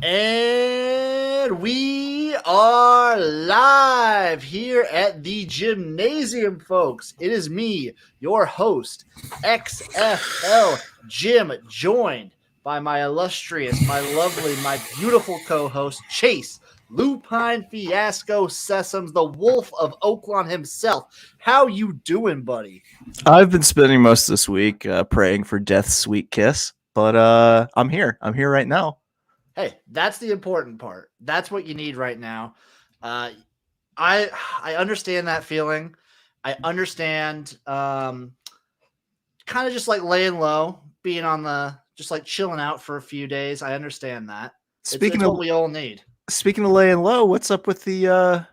And we are live here at the Jimnasium, folks. It is me, your host, XFL Jim, joined by my illustrious, my lovely, my beautiful co-host, Chase, Lupine Fiasco, Sessoms, the Wolf of Oakland himself. How you doing, buddy? I've been spending most of this week praying for death's sweet kiss, but I'm here. I'm here right now. Hey, that's the important part. That's what you need right now. I understand that feeling. I understand kind of just like laying low, being on the just like chilling out for a few days. I understand that. It's what we all need. Speaking of laying low, what's up with the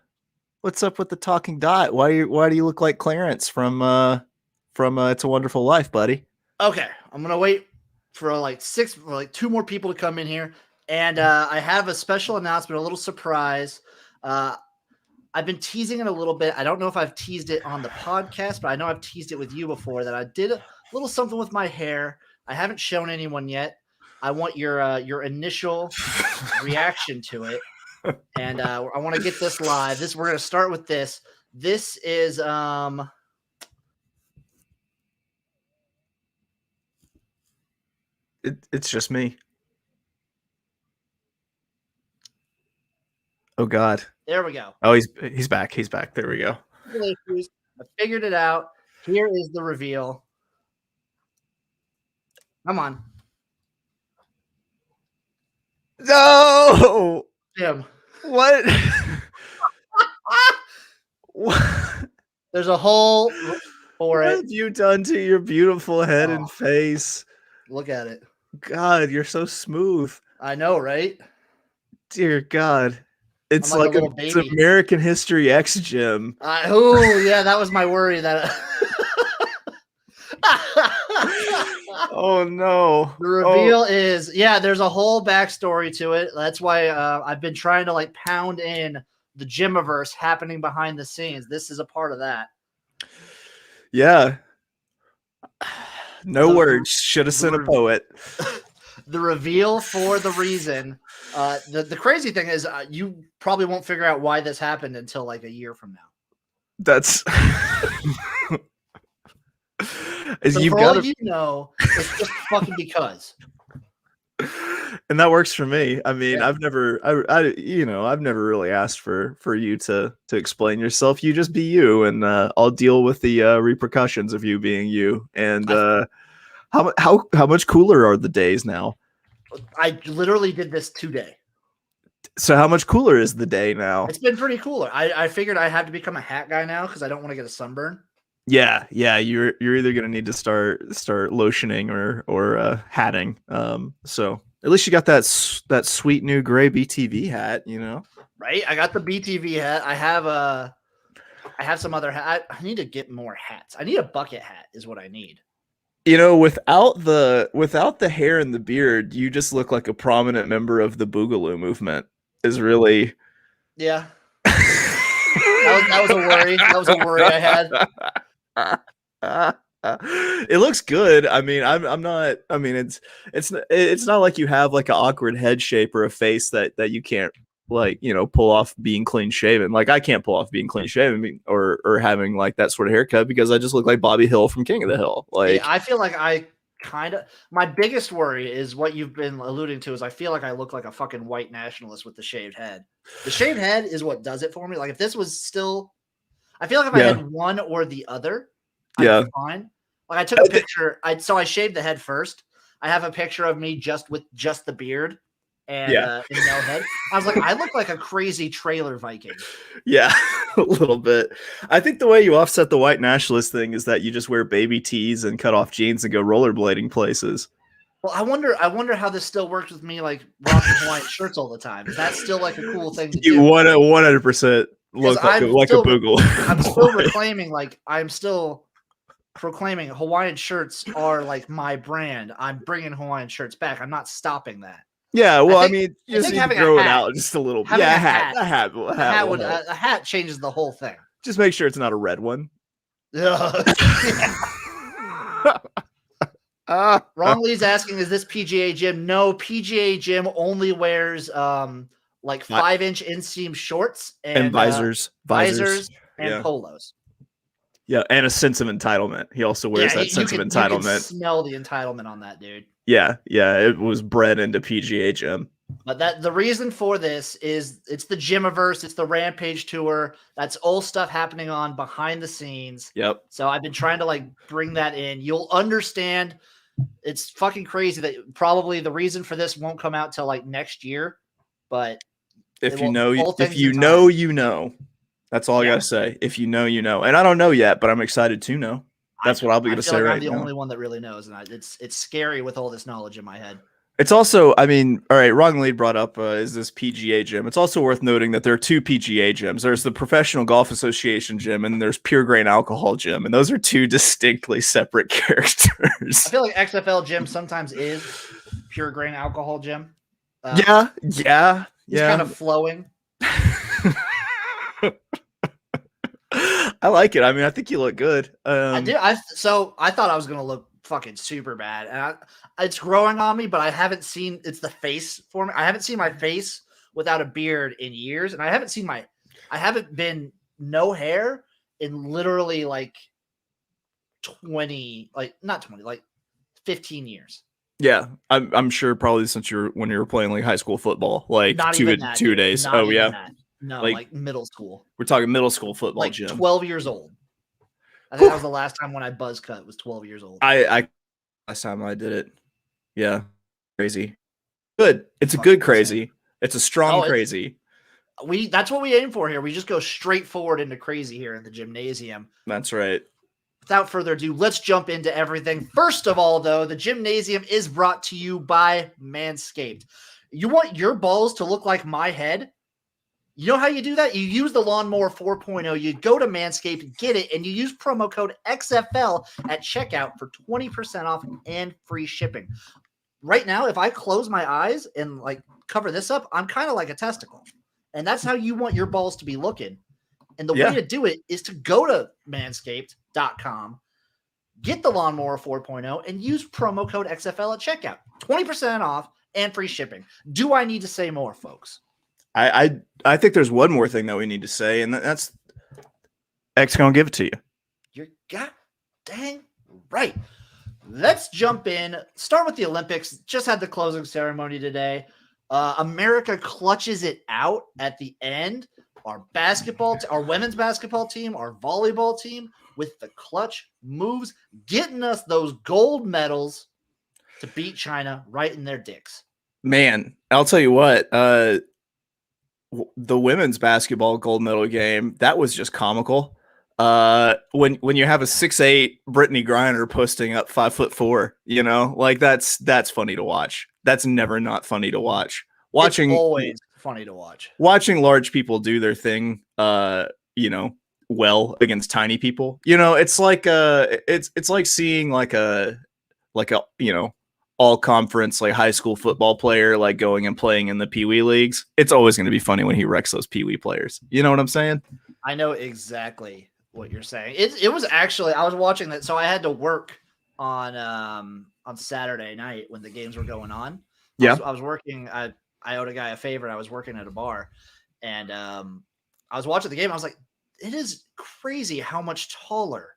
talking dot? Why do you look like Clarence from It's a Wonderful Life, buddy? Okay, I'm gonna wait for like two more people to come in here. And I have a special announcement, a little surprise. I've been teasing it a little bit. I don't know if I've teased it on the podcast, but I know I've teased it with you before that I did a little something with my hair. I haven't shown anyone yet. I want your initial reaction to it. And I want to get this live. We're going to start with this. This is it's just me. Oh God. There we go. Oh, he's back. He's back. There we go. I figured it out. Here is the reveal. Come on. No. Jim. What? What? There's a hole for it. What have you done to your beautiful head and face? Look at it. God, you're so smooth. I know, right? Dear God. It's like it's American History X, Jim. Oh, yeah, that was my worry. That. Oh, no. The reveal is, there's a whole backstory to it. That's why I've been trying to like pound in the Jimiverse happening behind the scenes. This is a part of that. Yeah. No words. Should have sent a poet. The reveal for the reason. The crazy thing is you probably won't figure out why this happened until like a year from now. That's so for all you know, it's just fucking because. And that works for me. I mean, I've never really asked for you to explain yourself. You just be you, and I'll deal with the repercussions of you being you. And how much cooler are the days now? I literally did this today. So how much cooler is the day now? It's been pretty cooler. I figured I had to become a hat guy now because I don't want to get a sunburn. Yeah. You're either gonna need to start lotioning or hatting. So at least you got that sweet new gray BTV hat, you know. Right. I got the BTV hat. I have some other hat. I need to get more hats. I need a bucket hat is what I need. You know, without the hair and the beard, you just look like a prominent member of the Boogaloo movement. Is really. Yeah. that was a worry. That was a worry I had. It looks good. I mean, I'm not. I mean, it's not like you have like an awkward head shape or a face that you can't like pull off being clean shaven. Like I can't pull off being clean shaven or having like that sort of haircut because I just look like Bobby Hill from King of the Hill. Like I feel like my biggest worry is what you've been alluding to is I feel like I look like a fucking white nationalist with the shaved head. The shaved head is what does it for me. Like if this was still, I feel like if I had one or the other, I'd be fine. Like I took a picture. So I shaved the head first. I have a picture of me just with just the beard and no head. I was like, I look like a crazy trailer Viking. Yeah, a little bit. I think the way you offset the white nationalist thing is that you just wear baby tees and cut off jeans and go rollerblading places. Well, I wonder how this still works with me, like rocking Hawaiian shirts all the time. Is that still like a cool thing to do? You 100% look like a boogle. I'm still proclaiming Hawaiian shirts are like my brand. I'm bringing Hawaiian shirts back. I'm not stopping that. Yeah, well, I mean, you just need to grow it out just a little bit. Yeah, a hat changes the whole thing. Just make sure it's not a red one. Wrongly's asking, is this PGA Gym? No, PGA Gym only wears like 5-inch inseam shorts and visors and polos. Yeah, and a sense of entitlement. He also wears that sense of entitlement. You can smell the entitlement on that dude. Yeah, it was bred into PGA Gym. But the reason for this is it's the Gymiverse, it's the Rampage Tour. That's all stuff happening on behind the scenes. Yep. So I've been trying to like bring that in. You'll understand. It's fucking crazy that probably the reason for this won't come out till like next year. But if you know, you know. That's all I gotta say. If you know, you know. And I don't know yet, but I'm excited to know. That's what I'll be gonna say right now. I'm the only one that really knows, and it's scary with all this knowledge in my head. It's also, I mean, all right, Wrong Lead brought up, is this PGA Gym? It's also worth noting that there are two PGA gyms. There's the Professional Golf Association Gym, and there's Pure Grain Alcohol Gym, and those are two distinctly separate characters. I feel like XFL Gym sometimes is Pure Grain Alcohol Gym. Yeah. It's kind of flowing. I like it. I mean, I think you look good. I did. So I thought I was gonna look fucking super bad, and it's growing on me. But I haven't seen it's the face for me. I haven't seen my face without a beard in years, and I haven't been no hair in literally like 15 years. Yeah, I'm sure probably since when you were playing like high school football, like not 2 days. Oh yeah. That. No, like middle school. We're talking middle school football, like Jim. 12 years old. I think that was the last time when I buzz cut was 12 years old. Last time I did it. Yeah. Crazy. Good. It's a good crazy. It's a strong crazy. That's what we aim for here. We just go straight forward into crazy here in the Jimnasium. That's right. Without further ado, let's jump into everything. First of all, though, the Jimnasium is brought to you by Manscaped. You want your balls to look like my head? You know how you do that? You use the Lawnmower 4.0. You go to Manscaped, get it, and you use promo code XFL at checkout for 20% off and free shipping. Right now, if I close my eyes and like cover this up, I'm kind of like a testicle. And that's how you want your balls to be looking. And the way to do it is to go to manscaped.com, get the Lawnmower 4.0, and use promo code XFL at checkout. 20% off and free shipping. Do I need to say more, folks? I think there's one more thing that we need to say, and that's X gonna give it to you. You're god dang right. Let's jump in. Start with the Olympics. Just had the closing ceremony today. America clutches it out at the end. Our women's basketball team, our volleyball team, with the clutch moves, getting us those gold medals to beat China right in their dicks. Man, I'll tell you what. The women's basketball gold medal game, that was just comical. When you have a 6'8" Brittany Griner posting up 5'4", you know, like that's funny to watch. That's never not funny to watch. It's always funny to watch. Watching large people do their thing, you know, well against tiny people. You know, it's like it's like seeing like a you know, all conference like high school football player like going and playing in the Pee Wee leagues. It's always going to be funny when he wrecks those Pee Wee players. You know what I'm saying? I know exactly what you're saying. It was actually, I was watching that, so I had to work on Saturday night when the games were going on. I was working. I owed a guy a favor. I was working at a bar, and I was watching the game. I was like, it is crazy how much taller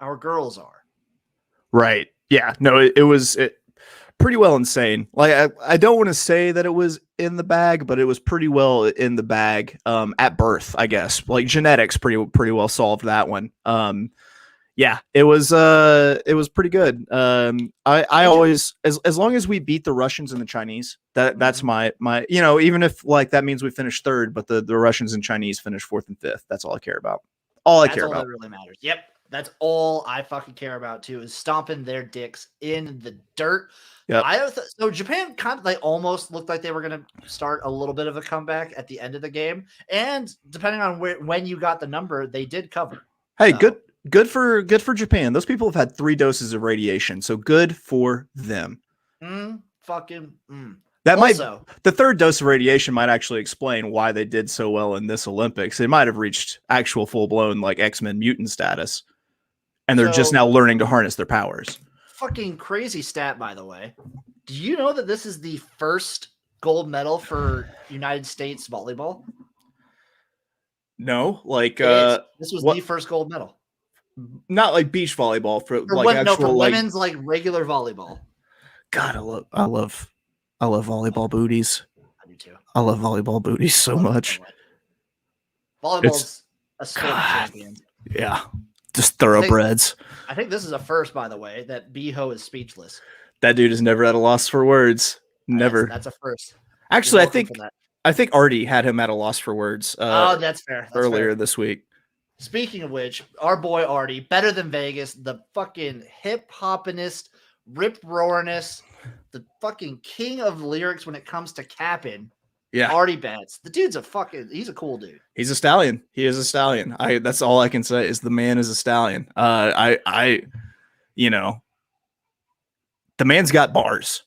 our girls are. Right. Yeah. No, it was pretty well insane. Like I don't want to say that it was in the bag, but it was pretty well in the bag at birth, I guess. Like genetics pretty well solved that one. Yeah, it was pretty good. I always, as long as we beat the Russians and the Chinese, that's my you know, even if like that means we finish third, but the Russians and Chinese finish fourth and fifth. That's all I care about. That's all that really matters. Yep. That's all I fucking care about too, is stomping their dicks in the dirt. Yep. So Japan kind of like almost looked like they were going to start a little bit of a comeback at the end of the game, and depending on when you got the number, they did cover. Hey, good for Japan. Those people have had 3 doses of radiation, so good for them. The 3rd dose of radiation might actually explain why they did so well in this Olympics. They might have reached actual full blown like X-Men mutant status, and they're just now learning to harness their powers. fucking crazy stat, by the way. Do you know that this is the first gold medal for United States volleyball? No, like It is. This was what? the first gold medal. Not like beach volleyball for For like no, for actual like. women's like regular volleyball. God, I love volleyball booties. I do too. I love volleyball booties so much. Volleyball's a sport of champions. Yeah, just thoroughbreds. I think this is a first, by the way, that Biho is speechless. That dude has never had a loss for words. Never. That's a first. Actually, I think Artie had him at a loss for words. That's fair. That's earlier fair. this week. Speaking of which, our boy Artie, better than Vegas, the fucking hip hoppinest, rip roaringest, the fucking king of lyrics when it comes to capping. Yeah, Artie Betts. The dude's he's a cool dude. He's a stallion. He is a stallion. That's all I can say is the man is a stallion. You know, the man's got bars,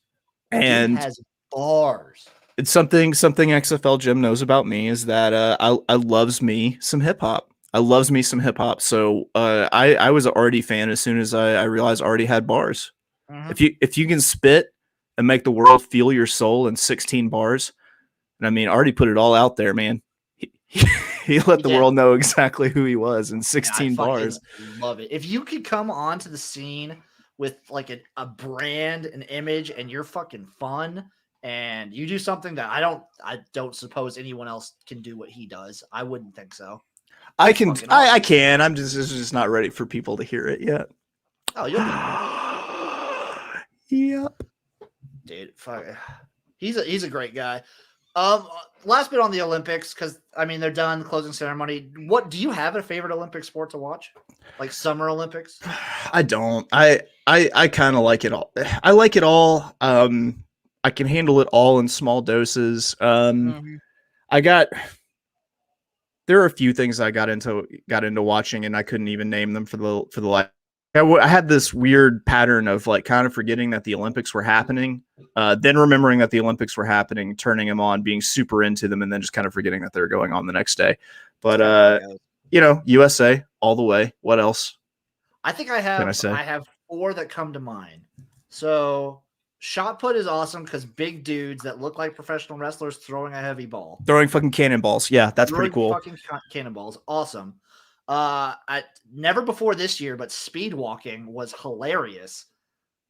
and he has bars. It's something XFL Jim knows about me is that I loves me some hip hop. I loves me some hip hop. So I was an Artie fan as soon as I realized Artie had bars. Mm-hmm. If you can spit and make the world feel your soul in 16 bars. And I mean, Artie put it all out there, man. He let the world know exactly who he was in 16 bars. Love it. If you could come onto the scene with like a brand, an image, and you're fucking fun, and you do something that I don't suppose anyone else can do what he does. I wouldn't think so. I can. I'm just not ready for people to hear it yet. Oh, you'll be Yep. Dude, fuck. He's a great guy. Last bit on the Olympics, because I mean they're done, closing ceremony. What do you have a favorite Olympic sport to watch? Like Summer Olympics? I don't. I kind of like it all. I like it all. I can handle it all in small doses. There are a few things I got into watching, and I couldn't even name them for the life. I had this weird pattern of like kind of forgetting that the Olympics were happening, then remembering that the Olympics were happening, turning them on, being super into them, and then just kind of forgetting that they were going on the next day. But USA all the way. What else? I think I have 4 that come to mind. So shot put is awesome because big dudes that look like professional wrestlers throwing a heavy ball. Throwing fucking cannonballs. Yeah, that's pretty cool. Fucking cannonballs. Awesome. I never before this year, but speed walking was hilarious.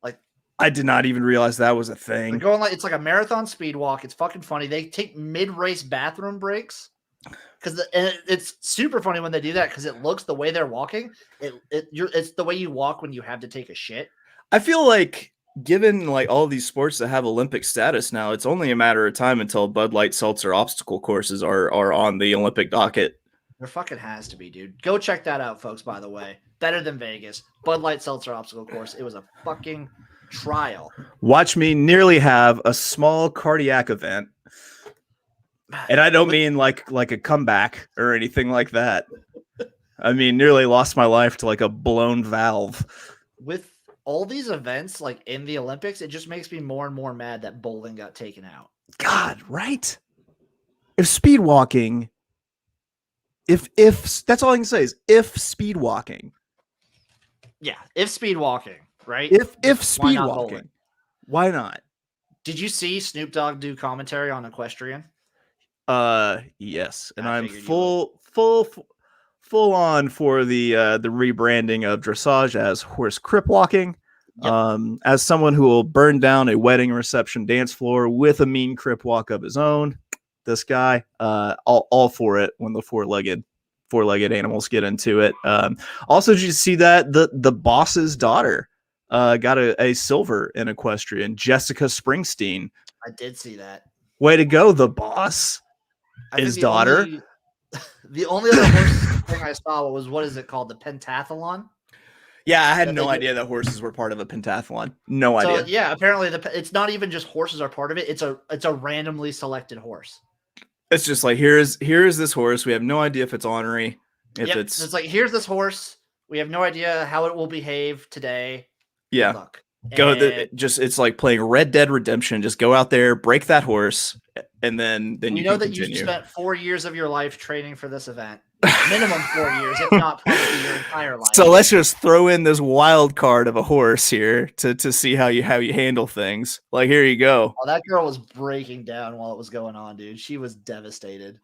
Like I did not even realize that was a thing. It's like a marathon speed walk. It's fucking funny. They take mid-race bathroom breaks because it's super funny when they do that because it looks the way they're walking. It's the way you walk when you have to take a shit. I feel like given like all these sports that have Olympic status now, it's only a matter of time until Bud Light Seltzer obstacle courses are on the Olympic docket. There fucking has to be, dude. Go check that out, folks, by the way. Better than Vegas. Bud Light Seltzer obstacle course. It was a fucking trial. Watch me nearly have a small cardiac event. And I don't mean like a comeback or anything like that. I mean, nearly lost my life to like a blown valve. With all these events like in the Olympics, it just makes me more and more mad that bowling got taken out. God, right? If speed walking... If that's all I can say is if speed walking. Yeah, if speed walking, right? If speed walking. Why not? Did you see Snoop Dogg do commentary on equestrian? Yes, and I'm full on for the rebranding of dressage as horse crip walking. Yep. As someone who will burn down a wedding reception dance floor with a mean crip walk of his own. This guy, all for it when the four-legged animals get into it. Also, did you see that the boss's daughter got a silver in equestrian? Jessica Springsteen. I did see that. Way to go, the boss. His daughter. The only other horse thing I saw was what is it called? The pentathlon. Yeah, I had no idea that horses were part of a pentathlon. No idea. Yeah, apparently it's not even just horses are part of it. It's a randomly selected horse. It's just like here's this horse. We have no idea if it's ornery. It's like here's this horse. We have no idea how it will behave today. Yeah. It's like playing Red Dead Redemption. Just go out there, break that horse, and then you know that you spent 4 years of your life training for this event. minimum 4 years, if not probably your entire life. So let's just throw in this wild card of a horse here to see how you handle things. Like, here you go. Oh, that girl was breaking down while it was going on, dude. She was devastated.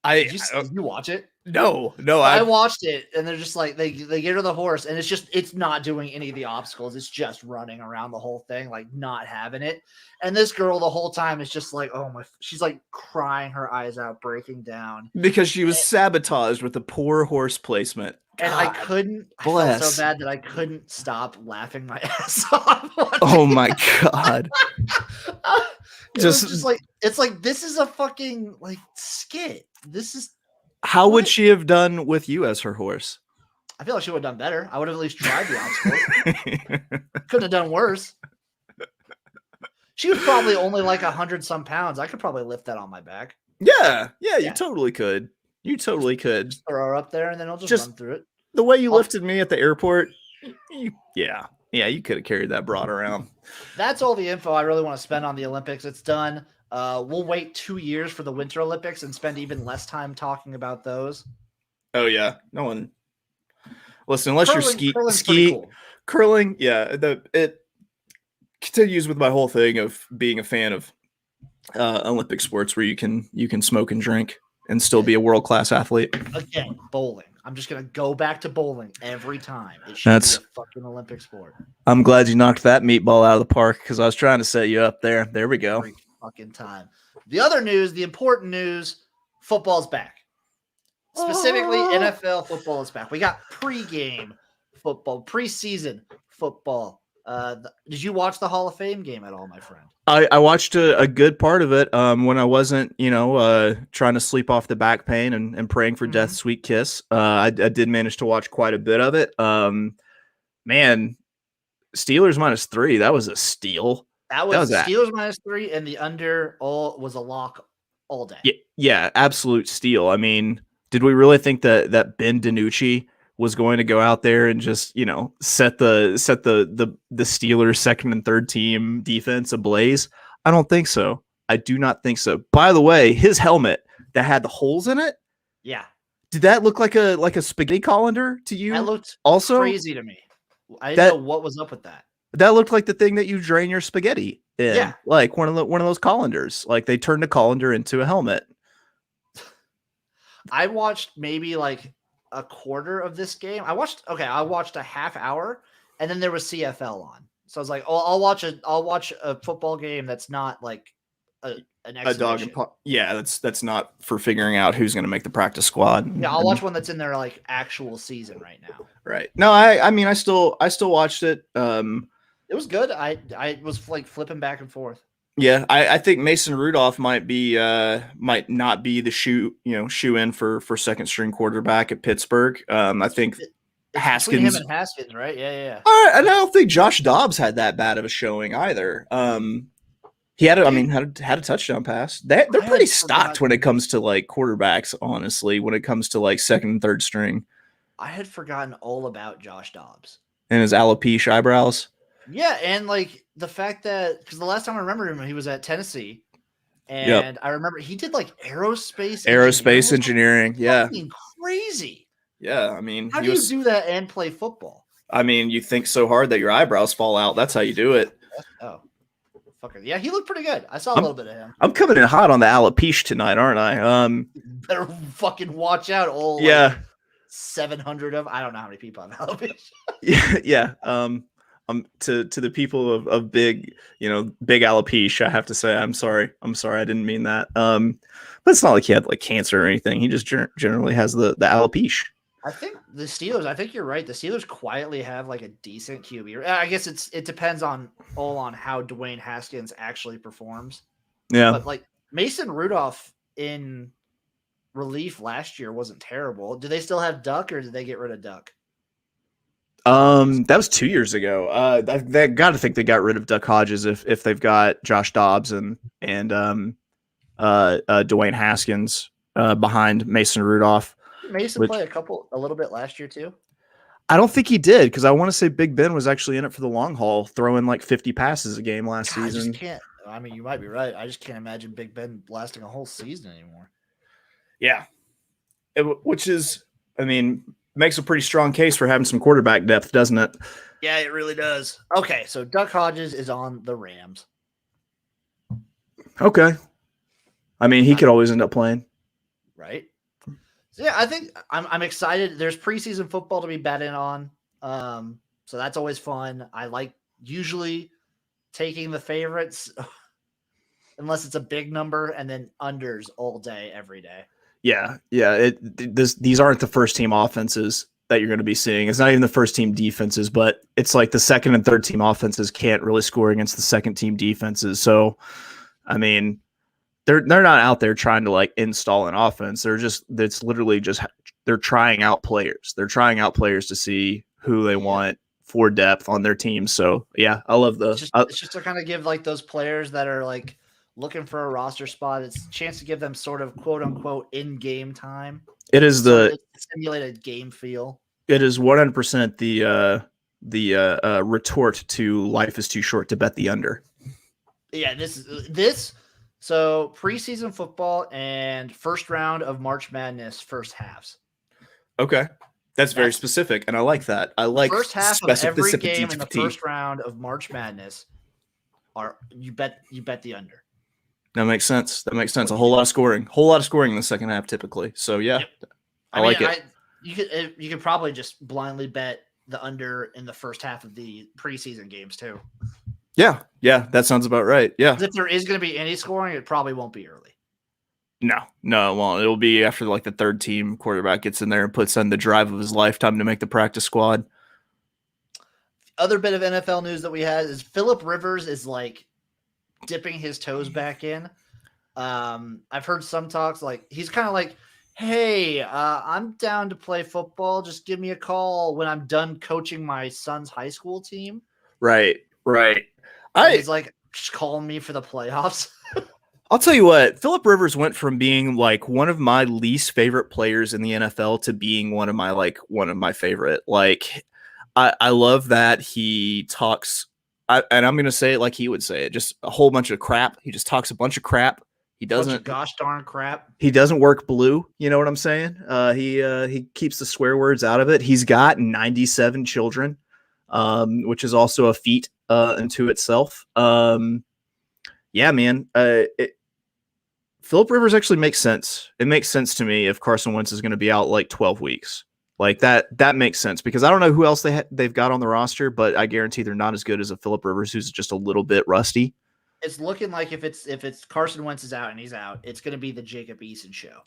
Did you watch it? No. I watched it, and they're just like they get her the horse, and it's not doing any of the obstacles. It's just running around the whole thing, like not having it. And this girl the whole time is just like, oh my, she's like crying her eyes out, breaking down because she was sabotaged with the poor horse placement. And God, I felt so bad that I couldn't stop laughing my ass off. Oh my God. Just like, it's like, this is a fucking like skit. This is. How would she have done with you as her horse? I feel like she would have done better. I would have at least tried the obstacles. Couldn't have done worse. She was probably only like 100-some pounds. I could probably lift that on my back. Yeah, you totally could. You totally could. Just throw her up there, and then I'll just run through it. The way you lifted me at the airport, you could have carried that broad around. That's all the info I really want to spend on the Olympics. It's done. We'll wait 2 years for the Winter Olympics and spend even less time talking about those. Oh yeah, no one. Listen, unless you're cool. curling, yeah, it continues with my whole thing of being a fan of Olympic sports where you can smoke and drink and still be a world-class athlete. Again, bowling. I'm just gonna go back to bowling every time. It should be a fucking Olympic sport. I'm glad you knocked that meatball out of the park because I was trying to set you up there. There we go. Every fucking time. The other news, the important news, football's back. Specifically, NFL football is back. We got pregame football, preseason football. Did you watch the Hall of Fame game at all, my friend? I watched a good part of it when I wasn't, trying to sleep off the back pain and praying for death's sweet kiss. I did manage to watch quite a bit of it. Man, Steelers -3. That was a steal. That was Steelers -3, and the under was a lock all day. Yeah, absolute steal. I mean, did we really think that Ben DiNucci was going to go out there and just, set the Steelers second and third team defense ablaze? I don't think so. I do not think so. By the way, his helmet that had the holes in it. Yeah. Did that look like a spaghetti colander to you? That looked also crazy to me. I didn't know what was up with that. That looked like the thing that you drain your spaghetti in. Yeah. Like one of those colanders. Like they turned a colander into a helmet. I watched maybe like a quarter of this game. I watched a half hour, and then there was CFL on. So I was like, I'll watch a football game that's not like an exhibition. A dog. Yeah, that's not for figuring out who's going to make the practice squad. Yeah, I'll watch one that's in their like actual season right now. Right. No, I mean I still watched it. It was good. I was like flipping back and forth. Yeah, I think Mason Rudolph might not be the shoe in for second string quarterback at Pittsburgh. I think Haskins. Him and Haskins, right? Yeah. And I don't think Josh Dobbs had that bad of a showing either. He had a touchdown pass. They're pretty stocked when it comes to like quarterbacks. Honestly, when it comes to like second and third string. I had forgotten all about Josh Dobbs and his alopecia eyebrows. Yeah, and like the fact that because the last time I remember him, he was at Tennessee, and I remember he did like aerospace engineering. Yeah, crazy. Yeah, I mean, how do you do that and play football? I mean, you think so hard that your eyebrows fall out. That's how you do it. Oh, fucker. Yeah, he looked pretty good. I saw a little bit of him. I'm coming in hot on the alopecia tonight, aren't I? Better fucking watch out. All 700 of I don't know how many people have alopecia. Yeah. To the people of big alopecia, I have to say I'm sorry. I didn't mean that. But it's not like he had like cancer or anything. He just generally has the alopecia. I think the Steelers. I think you're right. The Steelers quietly have like a decent QB. I guess it depends on how Dwayne Haskins actually performs. Yeah, but like Mason Rudolph in relief last year wasn't terrible. Do they still have Duck, or did they get rid of Duck? That was 2 years ago. They got to think they got rid of Duck Hodges if they've got Josh Dobbs and Dwayne Haskins behind Mason Rudolph. Did Mason play a little bit last year too? I don't think he did because I want to say Big Ben was actually in it for the long haul, throwing like 50 passes a game last season. I just can't. I mean, you might be right. I just can't imagine Big Ben lasting a whole season anymore. Yeah. which is, I mean, makes a pretty strong case for having some quarterback depth, doesn't it? Yeah, it really does. Okay, so Duck Hodges is on the Rams. Okay. I mean, he could always end up playing. Right. So yeah, I think I'm excited. There's preseason football to be betting on. So that's always fun. I like usually taking the favorites unless it's a big number, and then unders all day, every day. Yeah. These aren't the first team offenses that you're going to be seeing. It's not even the first team defenses, but it's like the second and third team offenses can't really score against the second team defenses. So, I mean, they're not out there trying to like install an offense. It's literally just they're trying out players. They're trying out players to see who they want for depth on their team. So yeah, I love it's just to kind of give like those players that are like looking for a roster spot, it's a chance to give them sort of quote unquote in game time. It is the simulated game feel. It is 100% the retort to life is too short to bet the under. Yeah, this. So preseason football and first round of March Madness first halves. Okay. That's very specific, and I like that. I like first half of every game in the first round of March Madness are you bet the under. That makes sense. A whole lot of scoring. In the second half typically. So yeah. Yep. I like it. You could probably just blindly bet the under in the first half of the preseason games too. Yeah, that sounds about right. Yeah. If there is going to be any scoring, it probably won't be early. No, it won't. It'll be after like the third team quarterback gets in there and puts in the drive of his lifetime to make the practice squad. Other bit of NFL news that we had is Phillip Rivers is like dipping his toes back in. I've heard some talks like he's kind of like, hey, I'm down to play football. Just give me a call when I'm done coaching my son's high school team. Right. He's like, just calling me for the playoffs. I'll tell you what, Phillip Rivers went from being like one of my least favorite players in the NFL to being one of my favorite. Like, I love that he talks, and I'm going to say it like he would say it, just a whole bunch of crap. He just talks a bunch of crap. He doesn't, gosh darn crap. He doesn't work blue. You know what I'm saying? He keeps the swear words out of it. He's got 97 children, which is also a feat into itself. Yeah, man. Phillip Rivers actually makes sense. It makes sense to me if Carson Wentz is going to be out like 12 weeks. Like that makes sense because I don't know who else they've got on the roster, but I guarantee they're not as good as a Phillip Rivers who's just a little bit rusty. It's looking like if it's Carson Wentz is out and he's out, it's going to be the Jacob Eason show.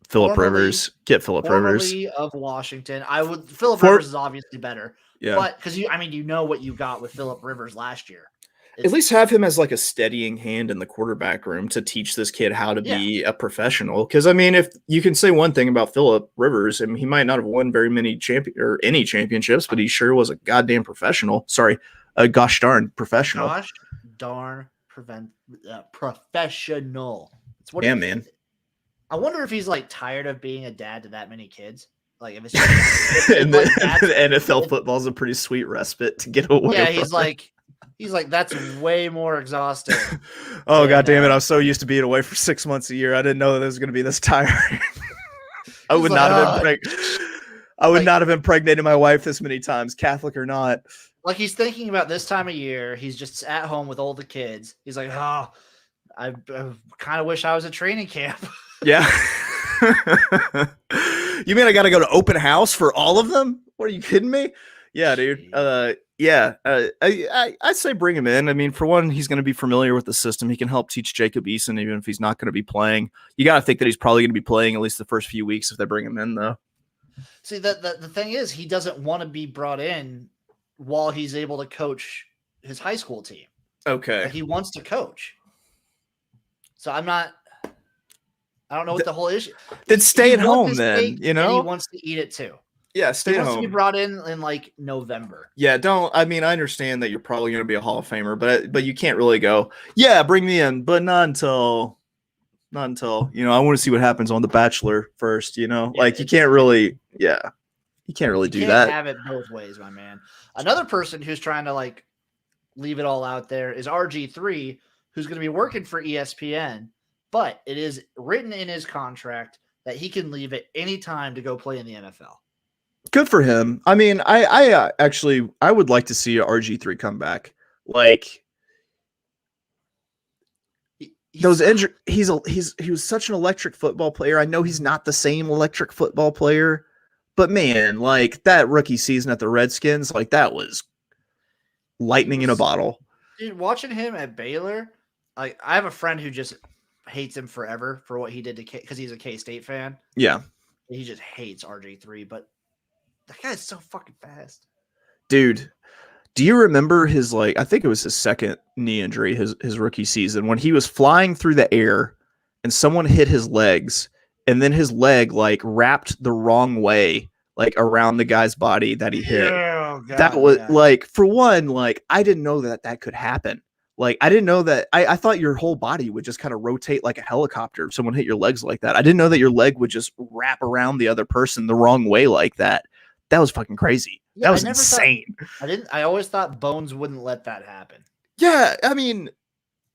Phillip Rivers of Washington. Phillip Rivers is obviously better. Yeah. But because you know what you got with Phillip Rivers last year. At least have him as like a steadying hand in the quarterback room to teach this kid how to be a professional. Because I mean, if you can say one thing about Phillip Rivers, I mean, he might not have won very many any championships, but he sure was a goddamn professional. Sorry, a gosh darn professional. Gosh darn professional. It's what man. I wonder if he's like tired of being a dad to that many kids. Like if it's and the NFL football is a pretty sweet respite to get away. Yeah, he's like, that's way more exhausting. Oh, God damn it. I was so used to being away for 6 months a year. I didn't know that it was going to be this tiring. I would not have impregnated my wife this many times, Catholic or not. Like he's thinking about this time of year. He's just at home with all the kids. He's like, oh, I kind of wish I was at training camp. Yeah. You mean I got to go to open house for all of them? What, are you kidding me? Yeah, dude. I say bring him in. I mean, for one, he's going to be familiar with the system. He can help teach Jacob Eason, even if he's not going to be playing. You got to think that he's probably going to be playing at least the first few weeks if they bring him in, though. See, the thing is, he doesn't want to be brought in while he's able to coach his high school team. Okay. Like, he wants to coach. So I don't know what the whole issue. Then stay at home, then. You know, he wants to eat it too. Yeah, stay at home. He wants to be brought in like November. Yeah, I understand that you're probably going to be a Hall of Famer, but you can't really go, yeah, bring me in, but not until, I want to see what happens on The Bachelor first, Yeah, like you can't really do that. You can't have it both ways, my man. Another person who's trying to like leave it all out there is RG3, who's going to be working for ESPN, but it is written in his contract that he can leave at any time to go play in the NFL. Good for him. I mean, I actually I would like to see RG3 come back. Like those injuries, he was such an electric football player. I know he's not the same electric football player, but man, like that rookie season at the Redskins, like that was lightning in a bottle. Dude, watching him at Baylor, like I have a friend who just hates him forever for what he did to because he's a K-State fan. Yeah. He just hates RG3, but that guy's so fucking fast. Dude, do you remember his, like, I think it was his second knee injury, his rookie season, when he was flying through the air and someone hit his legs and then his leg like wrapped the wrong way, like around the guy's body that he hit. Oh, God, that was like, for one, like I didn't know that could happen. Like I didn't know that. I thought your whole body would just kind of rotate like a helicopter if someone hit your legs like that. I didn't know that your leg would just wrap around the other person the wrong way like that. That was fucking crazy. Yeah, that was insane. I always thought Bones wouldn't let that happen. Yeah, I mean,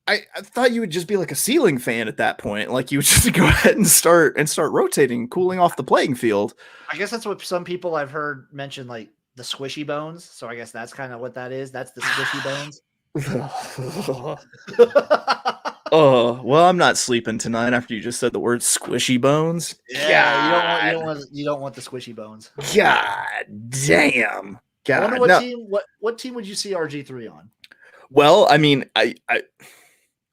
I thought you would just be like a ceiling fan at that point. Like you would just go ahead and start rotating, cooling off the playing field. I guess that's what some people I've heard mention, like the squishy bones. So I guess that's kind of what that is. That's the squishy bones. Oh, well, I'm not sleeping tonight after you just said the word squishy bones. Yeah, you don't want the squishy bones. God damn. God. I wonder what team would you see RG3 on? Well, I mean, I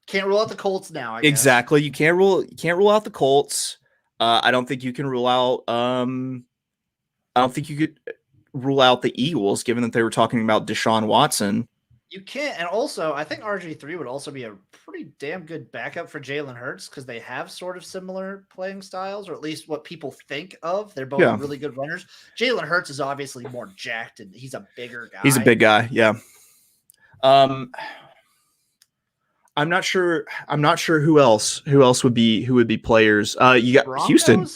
can't rule out the Colts now. I guess. Exactly. You can't rule out the Colts. I don't think you can rule out. I don't think you could rule out the Eagles, given that they were talking about Deshaun Watson. You can't, and also I think RG3 would also be a pretty damn good backup for Jalen Hurts because they have sort of similar playing styles, or at least what people think of. They're both really good runners. Jalen Hurts is obviously more jacked, and he's a bigger guy. He's a big guy, yeah. I'm not sure who else would be players. You got Broncos? Houston.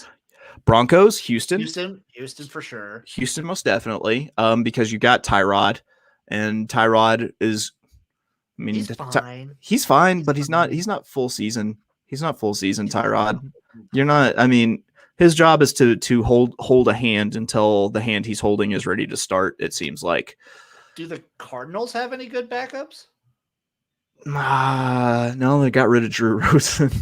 Broncos, Houston for sure. Houston most definitely. Because you got Tyrod. And Tyrod is, I mean, he's fine, but he's not full season. He's not full season, Tyrod. You're not, I mean, his job is to hold a hand until the hand he's holding is ready to start, it seems like. Do the Cardinals have any good backups? No, they got rid of Drew Rosen.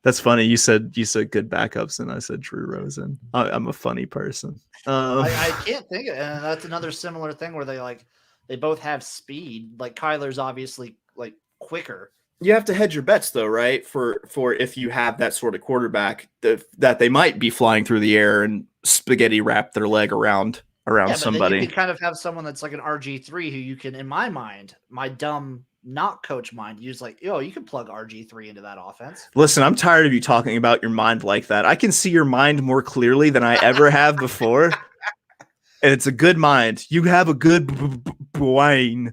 That's funny. You said good backups, and I said Drew Rosen. I'm a funny person. I can't think of it. And that's another similar thing where they both have speed. Like Kyler's obviously like quicker. You have to hedge your bets though, right? For if you have that sort of quarterback that they might be flying through the air and spaghetti wrap their leg around somebody. You can kind of have someone that's like an RG3 who you can, in my mind, my dumb not coach mind, use like, you can plug RG3 into that offense. Listen, I'm tired of you talking about your mind like that. I can see your mind more clearly than I ever have before. And it's a good mind. You have a good brain.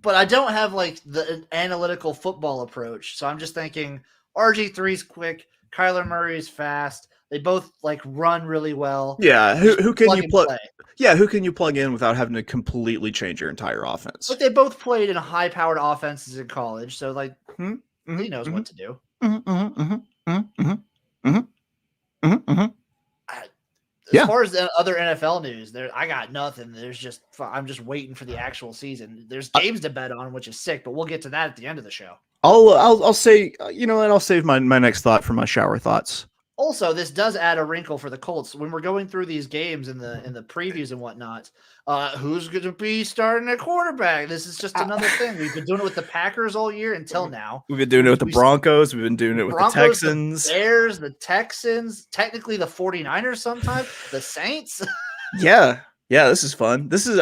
But I don't have like the analytical football approach. So I'm just thinking RG3's quick. Kyler Murray's fast. They both like run really well. Yeah. Who can you plug? Yeah. Who can you plug in without having to completely change your entire offense? But they both played in high powered offenses in college. So like he knows what to do. As far as the other NFL news, I got nothing. I'm just waiting for the actual season. There's games to bet on, which is sick, but we'll get to that at the end of the show. I'll say, and I'll save my next thought for my shower thoughts. Also, this does add a wrinkle for the Colts when we're going through these games in the previews and whatnot. Who's going to be starting at quarterback? This is just another thing. We've been doing it with the Packers all year until now. We've been doing it with the Broncos. We've been doing it with the Texans, the Bears, the Texans, technically the 49ers sometimes, the Saints. Yeah. This is fun. This is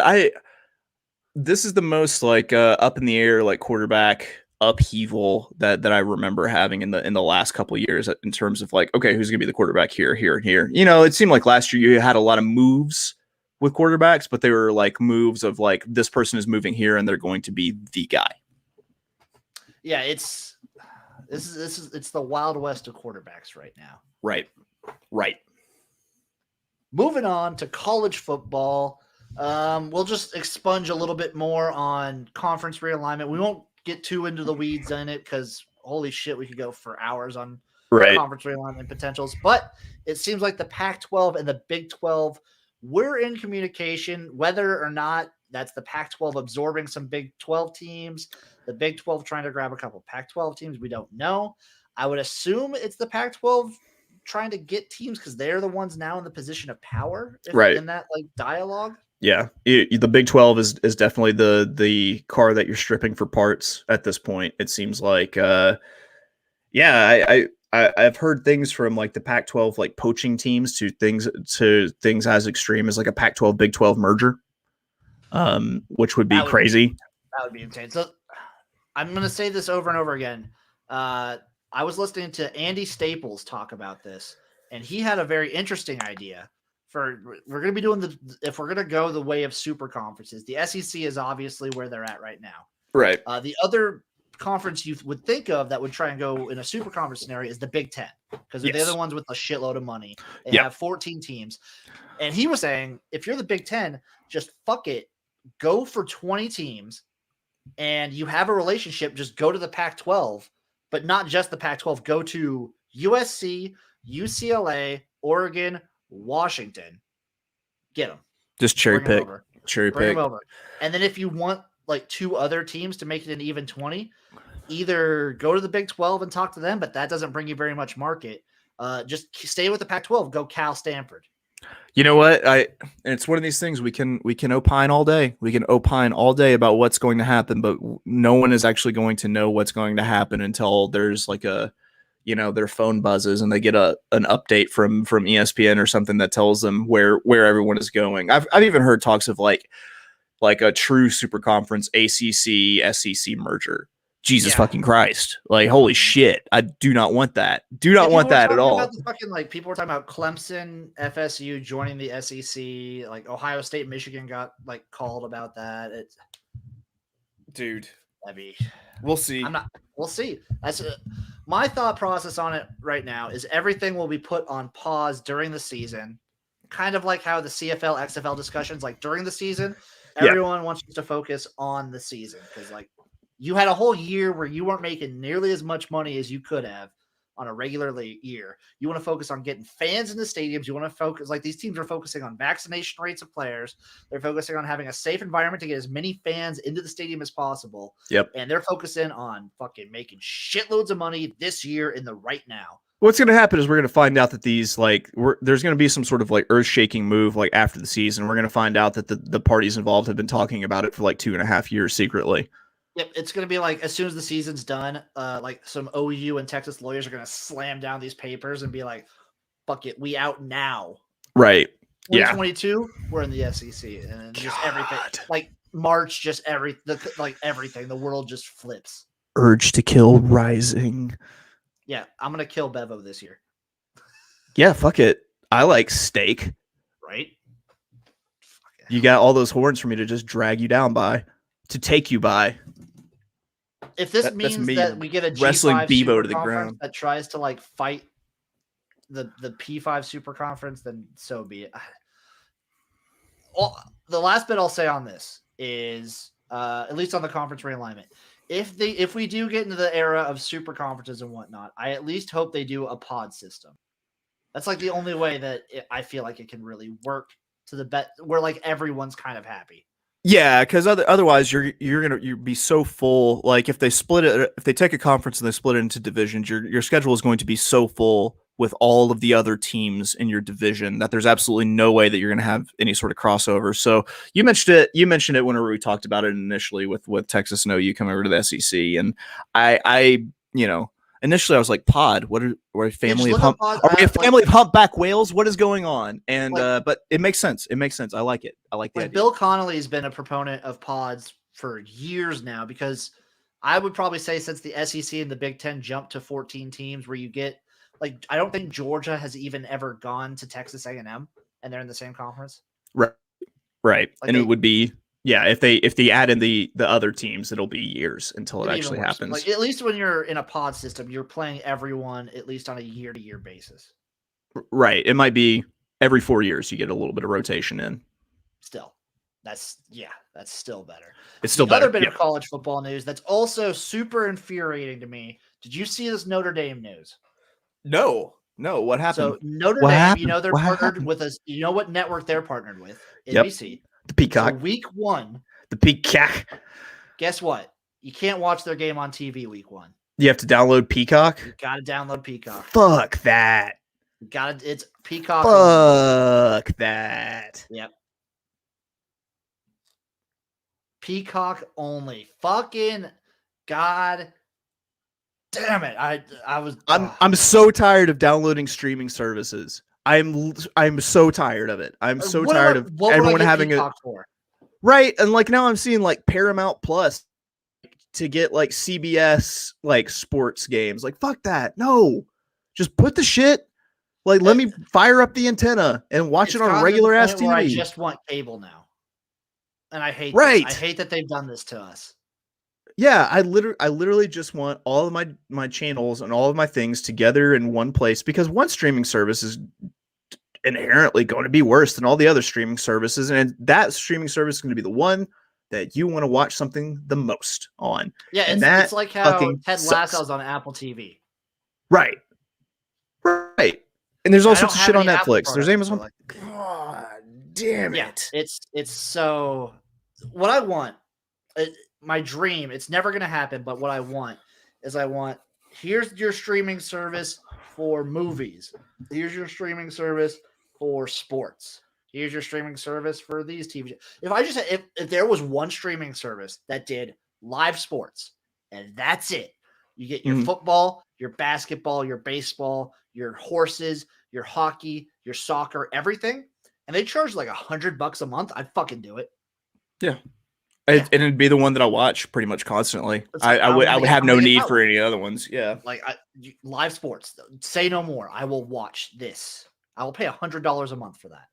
the most like up in the air like quarterback upheaval that I remember having in the last couple of years in terms of like, okay, who's gonna be the quarterback here, and here. It seemed like last year you had a lot of moves with quarterbacks, but they were like moves of like this person is moving here and they're going to be the guy. Yeah, it's the Wild West of quarterbacks right now. Right. Moving on to college football. We'll just expunge a little bit more on conference realignment. We won't get too into the weeds in it because holy shit, we could go for hours on Right. conference realignment potentials. But it seems like the Pac-12 and the Big 12 we're in communication, whether or not that's the Pac-12 absorbing some Big 12 teams, the Big 12 trying to grab a couple Pac-12 teams. We don't know. I would assume it's the Pac-12 trying to get teams because they're the ones now in the position of power in that like dialogue. Yeah, the Big 12 is definitely the car that you're stripping for parts at this point. It seems like, I've heard things from like the Pac-12 like poaching teams to things as extreme as like a Pac-12 Big 12 merger, which would be crazy. That would be insane. So I'm going to say this over and over again. I was listening to Andy Staples talk about this, and he had a very interesting idea. We're going to be doing if we're going to go the way of super conferences, the SEC is obviously where they're at right now. Right. The other conference you would think of that would try and go in a super conference scenario is the Big Ten, because they're the ones with a shitload of money. They have 14 teams. And he was saying, if you're the Big Ten, just fuck it, go for 20 teams, and you have a relationship, just go to the Pac-12, but not just the Pac-12. Go to USC, UCLA, Oregon, Washington. Get them. Just cherry pick. Bring them over. And then if you want like two other teams to make it an even 20, either go to the Big 12 and talk to them, but that doesn't bring you very much market. Just stay with the Pac-12. Go Cal, Stanford. You know what? It's one of these things we can opine all day. We can opine all day about what's going to happen, but no one is actually going to know what's going to happen until there's like their phone buzzes and they get an update from ESPN or something that tells them where everyone is going. I've even heard talks of like a true super conference ACC SEC merger. Jesus fucking Christ. Like, holy shit. I do not want that. Do not want that at all. People were talking about Clemson, FSU joining the SEC. Like Ohio State, Michigan got like called about that. Dude. We'll see. We'll see. That's my thought process on it right now is everything will be put on pause during the season. Kind of like how the CFL, XFL discussions, like during the season, everyone wants to focus on the season because like you had a whole year where you weren't making nearly as much money as you could have on a regular year. You want to focus on getting fans in the stadiums. You want to focus, like these teams are focusing on vaccination rates of players. They're focusing on having a safe environment to get as many fans into the stadium as possible. Yep. And they're focusing on fucking making shitloads of money this year in the right now. What's going to happen is we're going to find out that these there's going to be some sort of like earth-shaking move like after the season. We're going to find out that the parties involved have been talking about it for like 2.5 years secretly. Yep, it's going to be like as soon as the season's done, like some OU and Texas lawyers are going to slam down these papers and be like, fuck it, we out now. Right. 2022, we're in the SEC. And just everything. Like March, just everything. The world just flips. Urge to kill rising. Yeah, I'm going to kill Bevo this year. Yeah, fuck it. I like steak. Right? You got all those horns for me to just drag you down by. To take you by. If this means that we get a G5 wrestling Bebo super to the ground that tries to like fight the P5 super conference, then so be it. Well, the last bit I'll say on this is at least on the conference realignment. If we do get into the era of super conferences and whatnot, I at least hope they do a pod system. That's like the only way that I feel like it can really work to the bet where like everyone's kind of happy. Yeah, because otherwise you'd be so full. Like if they take a conference and they split it into divisions, your schedule is going to be so full with all of the other teams in your division that there's absolutely no way that you're going to have any sort of crossover. So you mentioned it whenever we talked about it initially with Texas and OU coming over to the SEC, and I initially I was like, pod, what are we a family of humpback whales? What is going on? And but it makes sense. It makes sense. I like it. I like the idea. Bill Connolly has been a proponent of pods for years now because I would probably say since the SEC and the Big Ten jumped to 14 teams where you get like I don't think Georgia has even ever gone to Texas A&M and they're in the same conference. Right. Like and it would be if they add in the other teams, it'll be years until it actually happens. Like at least when you're in a pod system, you're playing everyone at least on a year-to-year basis. Right. It might be every 4 years you get a little bit of rotation in. Still, that's still better. It's still better. Another bit of college football news that's also super infuriating to me. Did you see this Notre Dame news? No. What happened? So Notre What Dame, happened? they're What partnered happened? with us. You know what network they're partnered with? Yep. NBC. The So Peacock. week 1, The Peacock. guess what? You can't watch their game on TV week 1. You have to download Peacock? You got to download Peacock. Fuck that. It's Peacock. Fuck that. Yep. Peacock only. Fucking God damn it. I'm so tired of downloading streaming services. I'm so tired of it. I'm so tired of everyone having Peacock for? Right, and like now I'm seeing like Paramount Plus to get like CBS like sports games. Like fuck that. No. Just put the shit. Like let me fire up the antenna and watch it on regular ass TV. I just want cable now. And I hate this. I hate that they've done this to us. Yeah, I literally just want all of my channels and all of my things together in one place, because one streaming service is inherently going to be worse than all the other streaming services, and that streaming service is going to be the one that you want to watch something the most on. Yeah, it's like how Ted Lasso's on Apple TV. Right. And there's all sorts of shit on Netflix. There's Amazon. Like, God damn it. Yeah, it's so what I want. My dream, it's never going to happen, but what I want is here's your streaming service for movies. Here's your streaming service for sports. Here's your streaming service for these TV shows. If there was one streaming service that did live sports and that's it, you get your football, your basketball, your baseball, your horses, your hockey, your soccer, everything, and they charge like $100 a month, I'd fucking do it. Yeah. And it'd be the one that I watch pretty much constantly. I would have no need for any other ones. Yeah. Like live sports. Say no more. I will watch this. I will pay $100 a month for that.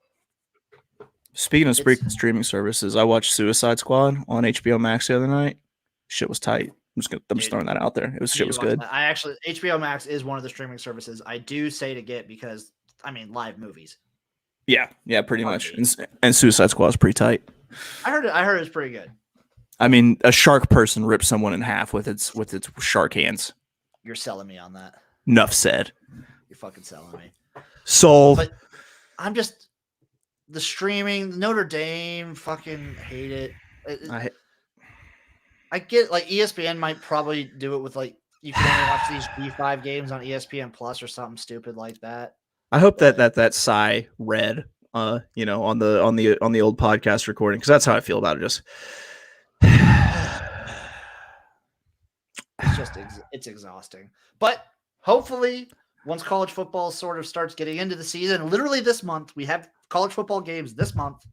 Speaking of streaming services, I watched Suicide Squad on HBO Max the other night. Shit was tight. I'm just throwing that out there. Shit was good. HBO Max is one of the streaming services I do say to get because live movies. Yeah, pretty much. And Suicide Squad is pretty tight. I heard it was pretty good. I mean, a shark person rips someone in half with its shark hands. You're selling me on that. Enough said. You're fucking selling me. Sold. But I'm just the streaming Notre Dame. Fucking hate it. I get like ESPN might probably do it with like you can only watch these G5 games on ESPN Plus or something stupid like that. I hope that Psy read, on the old podcast recording, because that's how I feel about it. Just it's exhausting. But hopefully, once college football sort of starts getting into the season, literally this month, we have college football games this month.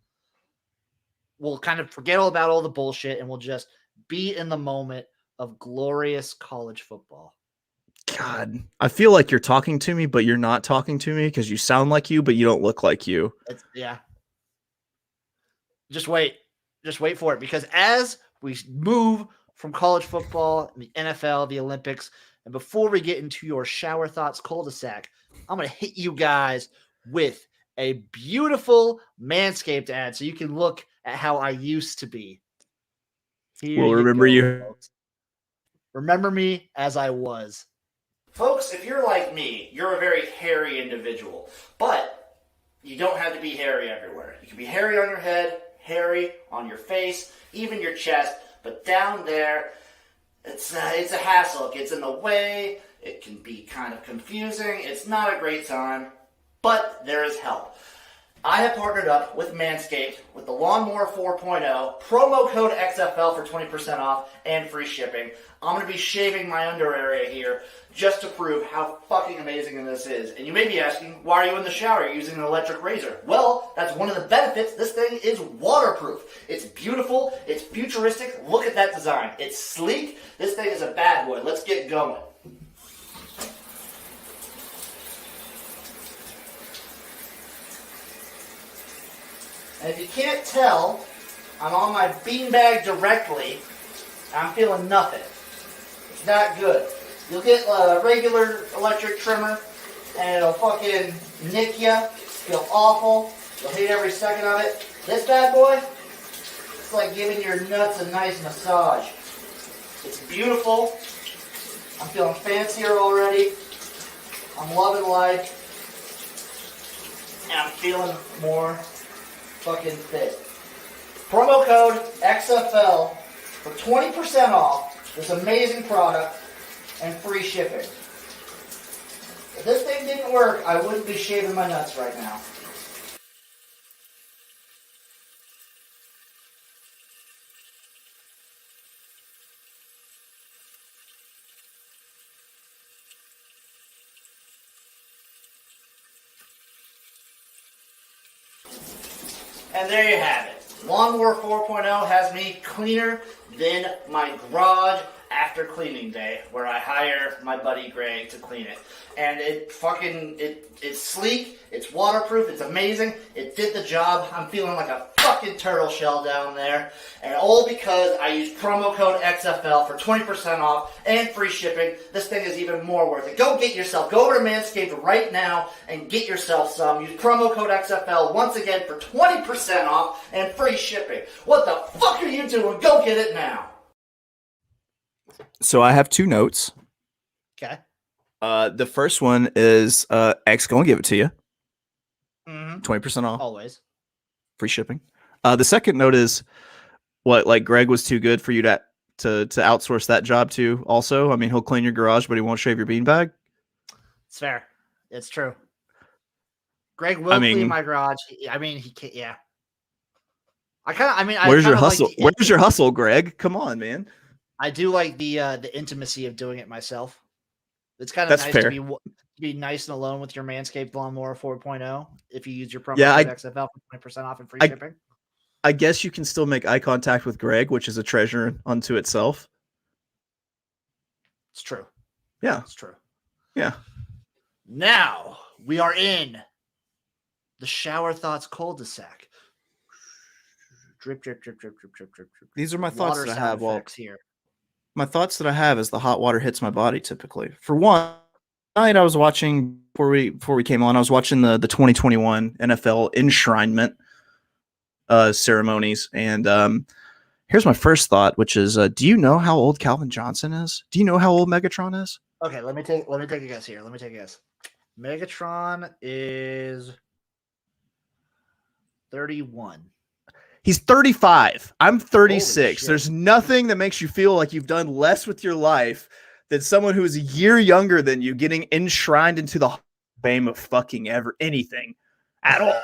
We'll kind of forget all about all the bullshit and we'll just be in the moment of glorious college football. God, I feel like you're talking to me, but you're not talking to me because you sound like you, but you don't look like you. Yeah. Just wait for it, because as we move from college football, the NFL, the Olympics, and before we get into your shower thoughts cul-de-sac, I'm going to hit you guys with a beautiful Manscaped ad so you can look at how I used to be. We'll remember you. Folks. Remember me as I was. Folks, if you're like me, you're a very hairy individual, but you don't have to be hairy everywhere. You can be hairy on your head, hairy on your face, even your chest, but down there, it's a hassle. It gets in the way. It can be kind of confusing. It's not a great time, but there is help. I have partnered up with Manscaped with the Lawnmower 4.0, promo code XFL for 20% off and free shipping. I'm going to be shaving my under area here just to prove how fucking amazing this is. And you may be asking, why are you in the shower using an electric razor? Well, that's one of the benefits. This thing is waterproof. It's beautiful. It's futuristic. Look at that design. It's sleek. This thing is a bad boy. Let's get going. And if you can't tell, I'm on my beanbag directly. I'm feeling nothing. It's not good. You'll get a regular electric trimmer, and it'll fucking nick you. Feel awful. You'll hate every second of it. This bad boy, it's like giving your nuts a nice massage. It's beautiful. I'm feeling fancier already. I'm loving life. And I'm feeling more fucking fit. Promo code XFL for 20% off this amazing product and free shipping. If this thing didn't work, I wouldn't be shaving my nuts right now. And there you have it. Lawnmower 4.0 has me cleaner than my garage after cleaning day, where I hire my buddy Greg to clean it. And it's sleek, it's waterproof, it's amazing, it did the job. I'm feeling like a fucking turtle shell down there. And all because I used promo code XFL for 20% off and free shipping. This thing is even more worth it. Go over to Manscaped right now and get yourself some. Use promo code XFL once again for 20% off and free shipping. What the fuck are you doing? Go get it now. So I have 2 notes. Okay. The first one is X gonna give it to you. 20% off. Always. Free shipping. The second note is like Greg was too good for you to outsource that job to also. I mean, he'll clean your garage, but he won't shave your beanbag. It's fair. It's true. Greg will clean my garage. I mean, he can't. Yeah. Where's your hustle? Where's your hustle, Greg? Come on, man. I do like the intimacy of doing it myself. It's kind of nice fair. to be nice and alone with your Manscaped Lawnmower 4.0 if you use your promo code XFL for 20% off and free shipping. I guess you can still make eye contact with Greg, which is a treasure unto itself. It's true. Yeah. It's true. Yeah. Now we are in the Shower Thoughts cul-de-sac. Drip, drip, drip, drip, drip, drip, drip, drip. These are my thoughts that I have. Here. My thoughts that I have as the hot water hits my body typically. For one night I was watching before we came on, I was watching the 2021 NFL enshrinement ceremonies. And here's my first thought, which is do you know how old Calvin Johnson is? Do you know how old Megatron is? Okay, let me take a guess here. Let me take a guess. Megatron is 31. He's 35. I'm 36. There's nothing that makes you feel like you've done less with your life than someone who is a year younger than you getting enshrined into the fame of fucking anything at all.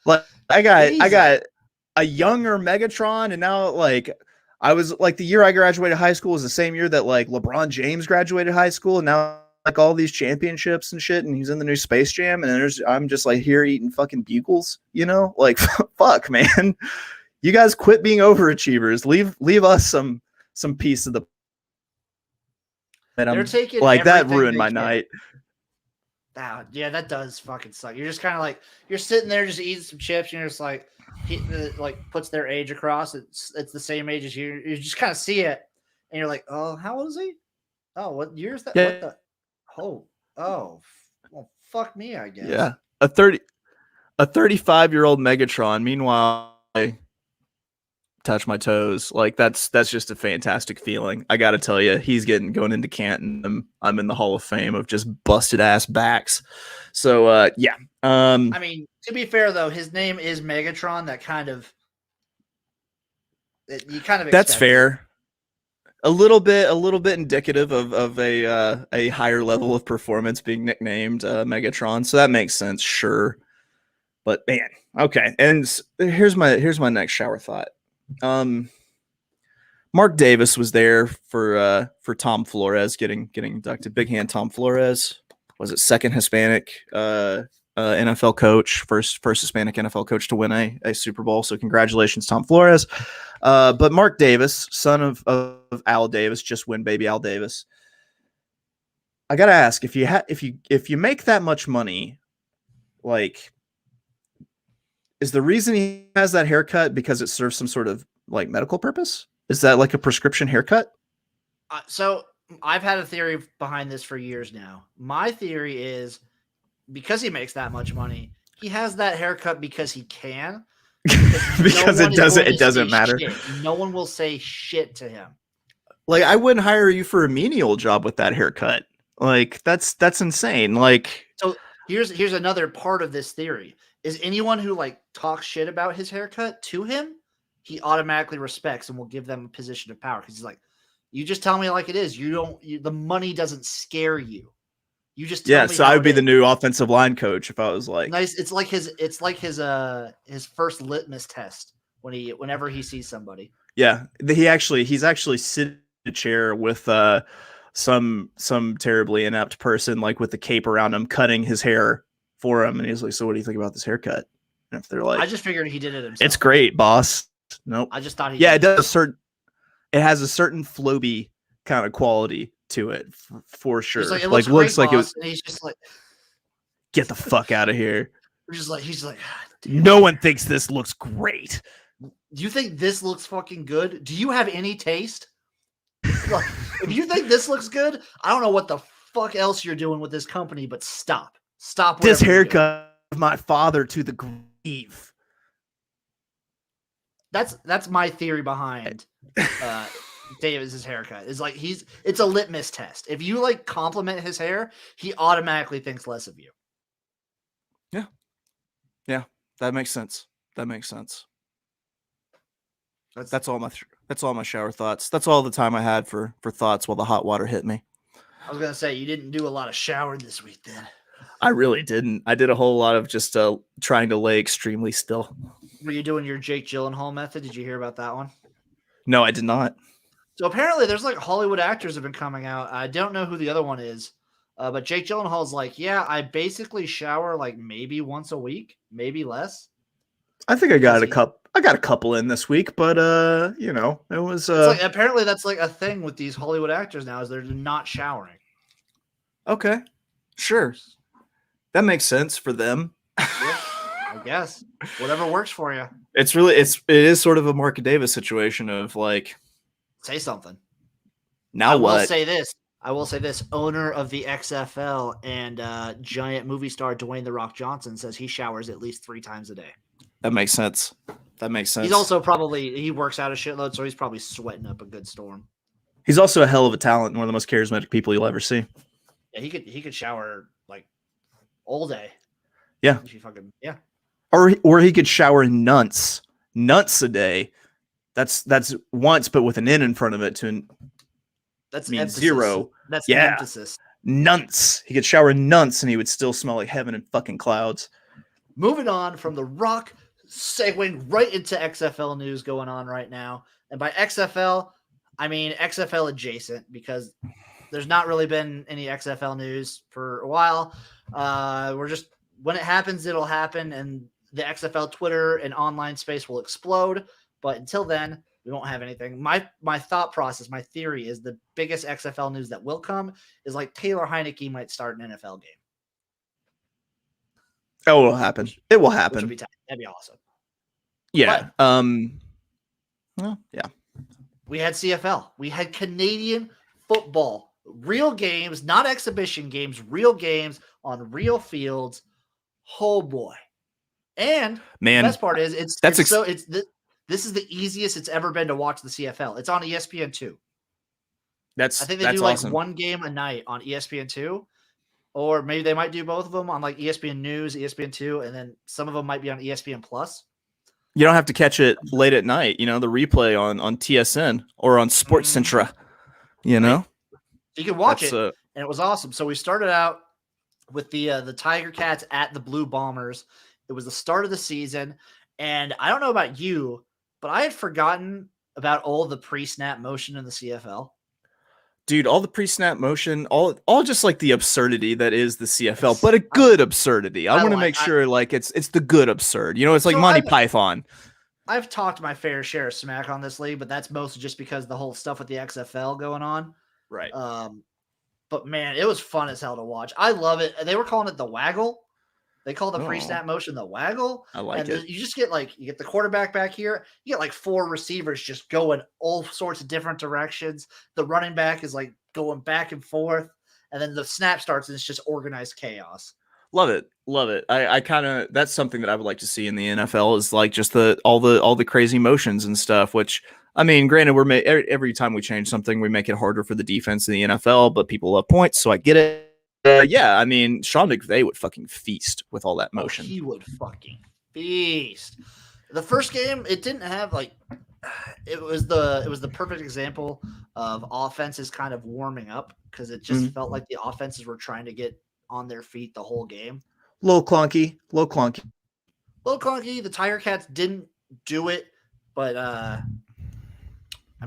Like I got a younger Megatron, and now like I was like the year I graduated high school was the same year that like LeBron James graduated high school, and now like all these championships and shit, and he's in the new Space Jam, and I'm just like here eating fucking bugles, you know? Like fuck, man. You guys quit being overachievers. Leave us some piece of the. And They're taking like that ruined my night. Yeah, that does fucking suck. You're just kind of like you're sitting there just eating some chips, and you're just like he like puts their age across. It's the same age as you. You just kind of see it, and you're like, oh, how old is he? Oh, what year is that? Yeah. What the? Oh, well, fuck me, I guess. Yeah, a 35-year-old Megatron. Meanwhile, I touch my toes. Like that's just a fantastic feeling. I got to tell you, he's going into Canton. I'm in the Hall of Fame of just busted ass backs. So yeah. I mean, to be fair though, his name is Megatron. That kind of you kind of that's fair. A little bit indicative of a higher level of performance being nicknamed Megatron, so that makes sense, sure. But man, okay. And here's my next shower thought. Mark Davis was there for Tom Flores getting inducted. Big hand Tom Flores. Was it second Hispanic NFL coach, first Hispanic NFL coach to win a Super Bowl? So congratulations, Tom Flores. But Mark Davis, son of Al Davis, just win baby Al Davis. I gotta ask, if you make that much money, like, is the reason he has that haircut because it serves some sort of like medical purpose? Is that like a prescription haircut? So I've had a theory behind this for years now. My theory is because he makes that much money, he has that haircut because he can. Because it doesn't matter. Shit. No one will say shit to him. Like I wouldn't hire you for a menial job with that haircut. Like that's insane. Like So here's another part of this theory: is anyone who like talks shit about his haircut to him, he automatically respects and will give them a position of power because he's like, you just tell me like it is. You don't. The money doesn't scare you. You just tell yeah, me so I how would it be the is. new offensive line coach if I was like Nice. It's like his first litmus test whenever he sees somebody. yeah, he's actually sitting in a chair with some terribly inept person like with the cape around him cutting his hair for him, and he's like, so what do you think about this haircut? And if they're like, I just figured he did it himself. it's great, boss. Nope. I just thought he. Yeah, did it does it has a certain floby kind of quality to it for sure. He's like, it like looks great, like boss. And he's just like, get the fuck out of here. he's like, No one thinks this looks great. do you think this looks fucking good? Do you have any taste? Like, if you think this looks good, I don't know what the fuck else you're doing with this company, but stop. This haircut of my father to the grave. That's my theory behind Davis's haircut. Is like it's a litmus test. If you like compliment his hair, he automatically thinks less of you. Yeah, that makes sense. That's all my shower thoughts. That's all the time I had for thoughts while the hot water hit me. I was gonna say you didn't do a lot of showering this week then. I really didn't. I did a whole lot of just trying to lay extremely still. Were you doing your Jake Gyllenhaal method? Did you hear about that one? No, I did not. So apparently there's like Hollywood actors have been coming out. I don't know who the other one is, but Jake Gyllenhaal's like, yeah, I basically shower like maybe once a week, maybe less. I think I got a couple in this week, but it was like, apparently that's like a thing with these Hollywood actors now is they're not showering. Okay. Sure. That makes sense for them. Yeah, I guess. Whatever works for you. It is sort of a Mark Davis situation of like, say something. Now what? I will say this. Owner of the XFL and giant movie star Dwayne The Rock Johnson says he showers at least 3 times a day. That makes sense. He's also he works out a shitload, so he's probably sweating up a good storm. He's also a hell of a talent and one of the most charismatic people you'll ever see. Yeah, he could shower like all day. Yeah. Yeah. Or he could shower nunts a day. That's once, but with an N in front of it that's mean emphasis. 0. That's emphasis. Nunts. He could shower nunts and he would still smell like heaven and fucking clouds. Moving on from The Rock, segueing right into XFL news going on right now. And by XFL, I mean XFL adjacent because there's not really been any XFL news for a while. We're just, when it happens, it'll happen. And the XFL Twitter and online space will explode. But until then, we won't have anything. My thought process, my theory is the biggest XFL news that will come is like Taylor Heineke might start an NFL game. Oh, it will happen. It will happen. That'd be awesome. Yeah. But, well, yeah. We had CFL. We had Canadian football. Real games, not exhibition games, real games on real fields. Oh boy. And man, the best part is this is the easiest it's ever been to watch the CFL. It's on ESPN2. I think they do like awesome. one game a night on ESPN2. Or maybe they might do both of them on like ESPN News, ESPN2, and then some of them might be on ESPN Plus. You don't have to catch it late at night, the replay on TSN or on Sports Centra, You can watch it, and it was awesome. So we started out with the Tiger Cats at the Blue Bombers. It was the start of the season, and I don't know about you, but I had forgotten about all the pre-snap motion in the CFL. Dude, all the pre-snap motion, all just like the absurdity that is the CFL, but a good absurdity. I want to make sure like it's the good absurd. It's like Monty Python. I've talked my fair share of smack on this league, but that's mostly just because the whole stuff with the XFL going on. Right. But man, it was fun as hell to watch. I love it. They were calling it the waggle. They call the pre-snap motion the waggle. I like it. You just get you get the quarterback back here. You get like 4 receivers just going all sorts of different directions. The running back is like going back and forth. And then the snap starts and it's just organized chaos. Love it. I kind of, that's something that I would like to see in the NFL is like just all the crazy motions and stuff, which I mean, granted, every time we change something, we make it harder for the defense in the NFL, but people love points, so I get it. Yeah, I mean, Sean McVay would fucking feast with all that motion. He would fucking feast. The first game, it didn't have like it was the perfect example of offenses kind of warming up because it just felt like the offenses were trying to get on their feet the whole game. Little clunky. The Tiger Cats didn't do it, but I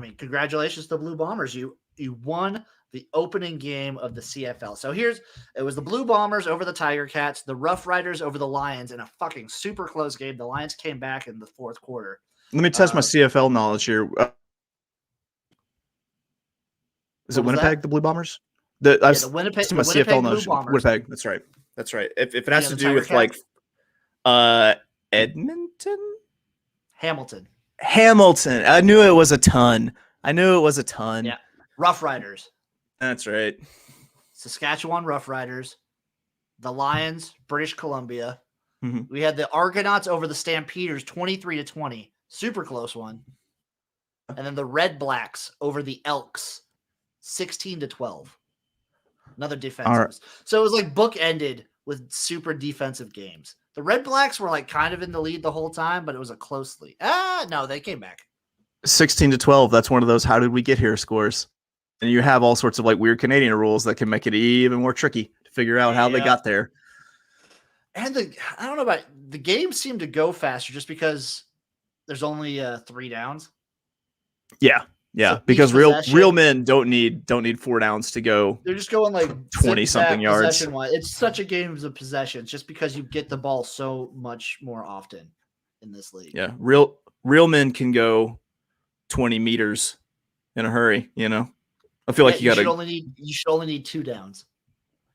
mean, congratulations to the Blue Bombers. You won the opening game of the CFL. So it was the Blue Bombers over the Tiger Cats, the Rough Riders over the Lions in a fucking super close game. The Lions came back in the fourth quarter. Let me test my CFL knowledge here. Is it Winnipeg, the Blue Bombers? The Winnipeg, my CFL knowledge. Winnipeg. That's right. If it has to do with Cats? Like Edmonton? Hamilton. I knew it was a ton. Yeah. Rough Riders. That's right. Saskatchewan Rough Riders. The Lions, British Columbia. Mm-hmm. We had the Argonauts over the Stampeders, 23-20. Super close one. And then the Red Blacks over the Elks, 16-12. Another defensive. Right. So it was like bookended with super defensive games. The Red Blacks were like kind of in the lead the whole time, but it was a close lead. No, they came back. 16-12. That's one of those how did we get here scores. And you have all sorts of like weird Canadian rules that can make it even more tricky to figure out how they got there. And I don't know about the game seemed to go faster just because there's only 3 downs. Yeah. So because real men don't need 4 downs to go. They're just going like 20 something yards. It's such a game of possessions just because you get the ball so much more often in this league. Yeah, real men can go 20 meters in a hurry. You know, I feel like you should only need 2 downs.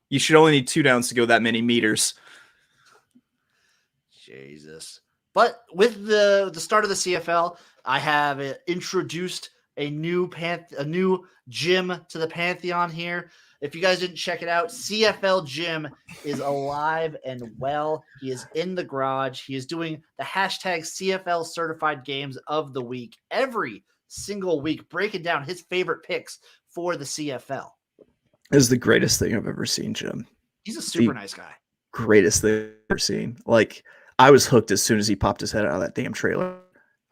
You should only need 2 downs to go that many meters. Jesus. But with the start of the CFL, I have introduced a new gym to the Pantheon here. If you guys didn't check it out, CFL Jim is alive and well. He is in the garage. He is doing the hashtag CFL certified games of the week every single week, breaking down his favorite picks for the CFL. This is the greatest thing I've ever seen, Jim. He's a super nice guy. Greatest thing I've ever seen. Like, I was hooked as soon as he popped his head out of that damn trailer.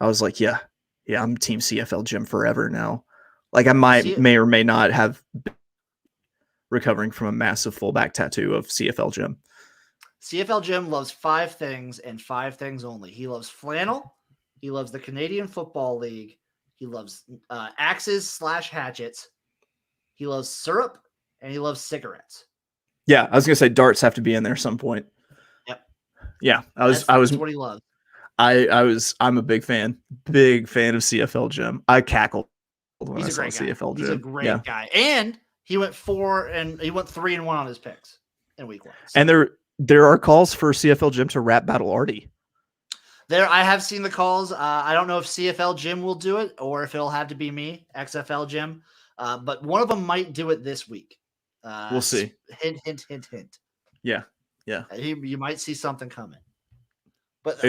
I was like, yeah, I'm Team CFL Jim forever now. Like, I may or may not have been recovering from a massive fullback tattoo of CFL Jim. CFL Jim loves 5 things and 5 things only. He loves flannel. He loves the Canadian Football League. He loves axes/hatchets. He loves syrup, and he loves cigarettes. Yeah, I was gonna say darts have to be in there at some point. Yep. Yeah, that's what he loves. I'm a big fan of CFL Jim. I cackled when He's I saw CFL Jim. He's a great guy, and he went 3-1 on his picks in week 1. So. And there are calls for CFL Jim to rap battle Artie. I have seen the calls. I don't know if CFL Jim will do it or if it'll have to be me, XFL Jim. But one of them might do it this week. We'll see. Hint. Yeah. You might see something coming. But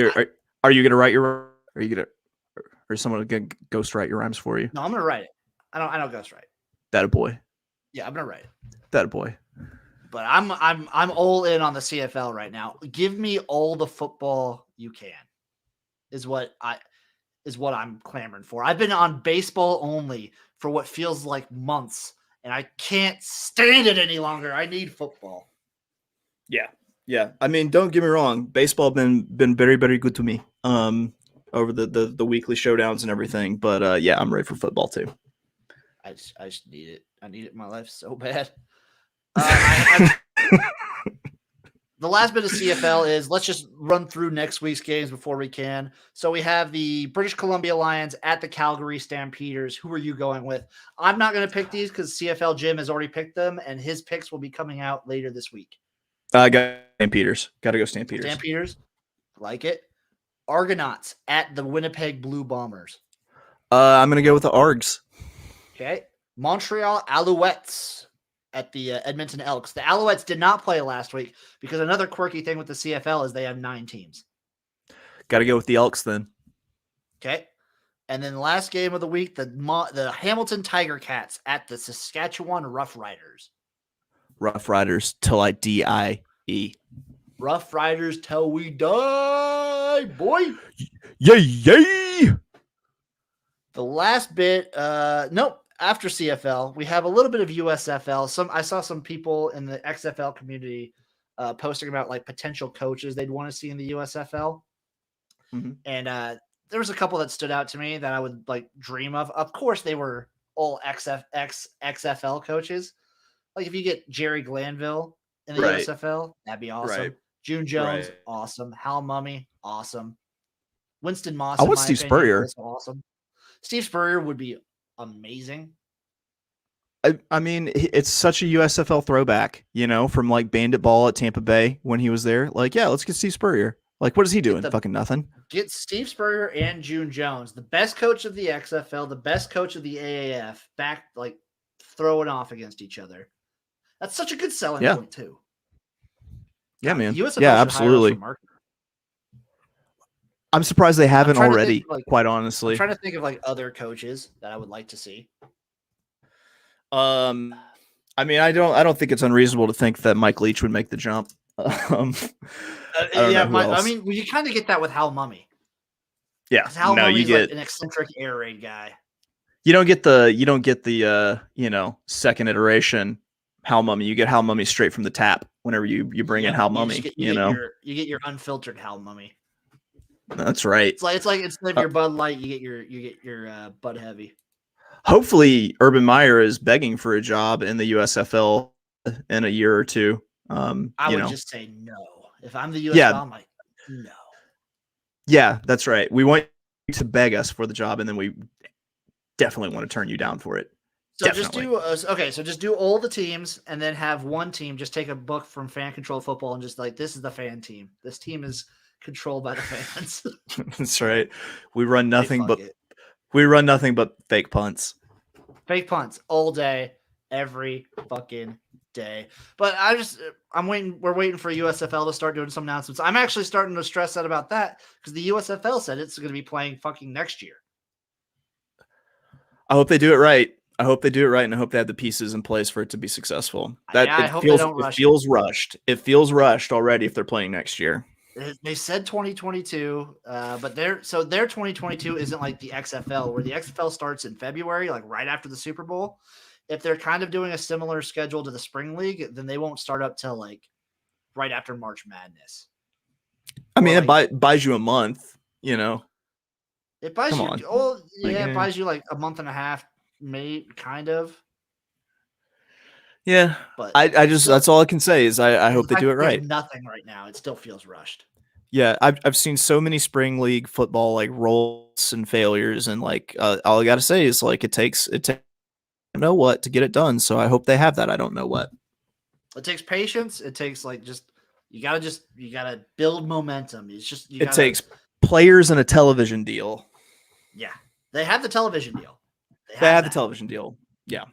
are you gonna write your? Are you gonna? Or is someone gonna ghost write your rhymes for you? No, I'm gonna write it. I don't ghost write. That a boy. Yeah, I'm gonna write it. That a boy. But I'm all in on the CFL right now. Give me all the football you can. Is what I'm clamoring for. I've been on baseball only for what feels like months, and I can't stand it any longer. I need football. Yeah. I mean, don't get me wrong. Baseball been very, very good to me. Over the weekly showdowns and everything. But yeah, I'm ready for football too. I just need it. I need it in my life so bad. The last bit of CFL is let's just run through next week's games before we can. So we have the British Columbia Lions at the Calgary Stampeders. Who are you going with? I'm not going to pick these because CFL Jim has already picked them, and his picks will be coming out later this week. I got Stampeders. Got to go Stampeders. Stampeders, like it. Argonauts at the Winnipeg Blue Bombers. I'm going to go with the Args. Okay. Montreal Alouettes at the Edmonton Elks. The Alouettes did not play last week because another quirky thing with the CFL is they have 9 teams. Got to go with the Elks then. Okay. And then last game of the week, the Hamilton Tiger Cats at the Saskatchewan Roughriders. Rough Riders till I die. Rough Riders till we die, boy. Yay! The last bit, nope. After CFL, we have a little bit of USFL. I saw some people in the XFL community posting about like potential coaches they'd want to see in the USFL. Mm-hmm. And there was a couple that stood out to me that I would like dream of. Of course, they were all XFL coaches. Like if you get Jerry Glanville in the USFL, that'd be awesome. Right. June Jones, awesome. Hal Mummy, awesome. Winston Moss, I want Steve Spurrier. Also awesome. Steve Spurrier would be amazing. I mean, it's such a USFL throwback, from like Bandit Ball at Tampa Bay when he was there. Like, yeah, let's get Steve Spurrier. Like, what is he doing? Fucking nothing. Get Steve Spurrier and June Jones, the best coach of the XFL, the best coach of the AAF, back like throwing off against each other. That's such a good selling point too. Yeah, man. USFL yeah, absolutely. I'm surprised they haven't already. Quite honestly, I'm trying to think of like other coaches that I would like to see. I mean, I don't think it's unreasonable to think that Mike Leach would make the jump. I mean, you kind of get that with Hal Mummy. Yeah, you get like an eccentric air raid guy. You don't get the second iteration Hal Mummy. You get Hal Mummy straight from the tap whenever you bring in Hal Mummy. You get your unfiltered Hal Mummy. That's right. It's like instead of your Bud Light, you get your Bud Heavy. Hopefully, Urban Meyer is begging for a job in the USFL in a year or two. I would just say no. If I'm the USFL, I'm like, no. Yeah, that's right. We want you to beg us for the job, and then we definitely want to turn you down for it. So just do all the teams, and then have one team just take a book from Fan Control Football and just like, this is the fan team. This team is controlled by the fans. That's right. We run nothing but fake punts. Fake punts all day, every fucking day. But we're waiting for USFL to start doing some announcements. I'm actually starting to stress out about that because the USFL said it's going to be playing fucking next year. I hope they do it right. And I hope they have the pieces in place for it to be successful. It feels rushed. It feels rushed already if they're playing next year. They said 2022, but their 2022 isn't like the XFL, where the XFL starts in February, like right after the Super Bowl. If they're kind of doing a similar schedule to the Spring League, then they won't start up till like right after March Madness. I mean, it buys you a month, It buys it buys you like a month and a half, maybe kind of. Yeah, but I just that's all I can say is I hope they do it right. Nothing right now. It still feels rushed. Yeah, I've seen so many Spring League football like rolls and failures, and like all I gotta say is like it takes to get it done. So I hope they have that. I don't know what. It takes patience. It takes like you gotta build momentum. It takes players and a television deal. Yeah, they have the television deal. They have the television deal. Yeah.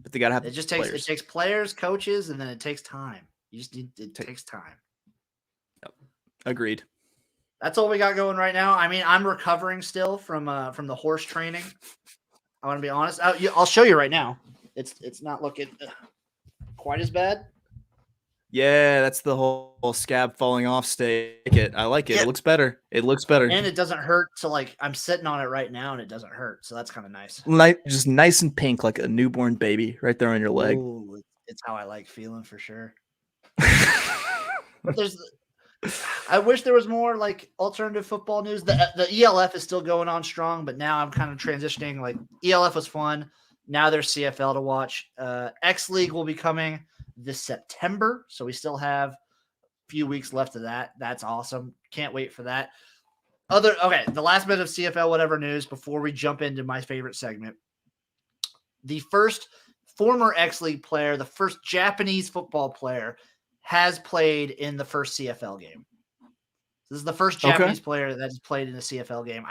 But they gotta have. It takes players, coaches, and then it takes time. It takes time. Yep. Agreed. That's all we got going right now. I mean, I'm recovering still from the horse training. I want to be honest. I'll show you right now. It's not looking quite as bad. Yeah, that's the whole scab falling off state. I like it. Yeah. It looks better. And it doesn't hurt. So like I'm sitting on it right now and it doesn't hurt. So that's kind of nice. Just nice and pink, like a newborn baby right there on your leg. Ooh, it's how I like feeling for sure. I wish there was more like alternative football news. The ELF is still going on strong, but now I'm kind of transitioning. Like ELF was fun. Now there's CFL to watch. X League will be coming this September, so we still have a few weeks left of that. That's awesome. Can't wait for that. The last bit of CFL whatever news before we jump into my favorite segment. The first former X League player, the first Japanese football player, has played in the first CFL game. This is the first Japanese player that has played in a CFL game.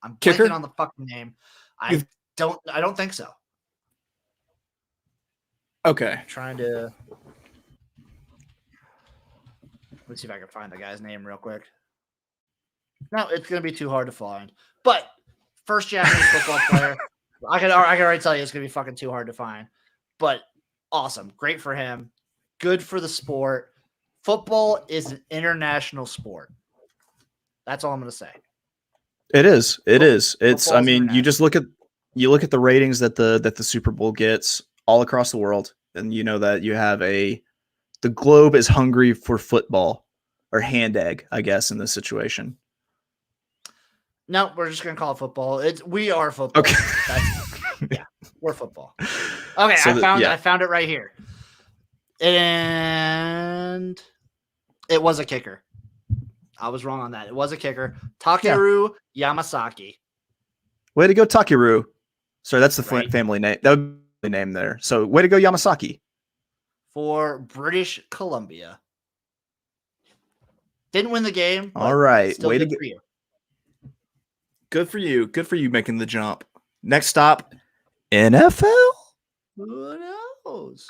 I'm blanking on the fucking name. I don't think so. Okay. Trying to let's see if I can find the guy's name real quick. No, it's going to be too hard to find. But First Japanese football player. I can already tell you it's gonna be fucking too hard to find, but awesome, great for him, good for the sport. Football is an international sport. That's all I'm gonna say. It is. It is. It's. I Football's mean, you just look international. at the ratings that the Super Bowl gets all across the world, and you know that you have the globe is hungry for football or hand egg, I guess, in this situation. No, we're just gonna call it football. We are football. Okay. Yeah, we're football. Okay, So I found it right here, and it was a kicker. I was wrong on that. It was a kicker. Takeru Yamasaki. Way to go, Takeru. Sorry, that's the Right. family name. That would be the name there. So way to go, Yamasaki. For British Columbia. Didn't win the game. All right. Still Way to good go. for you. Good for you. Good for you making the jump. Next stop, NFL? Who knows?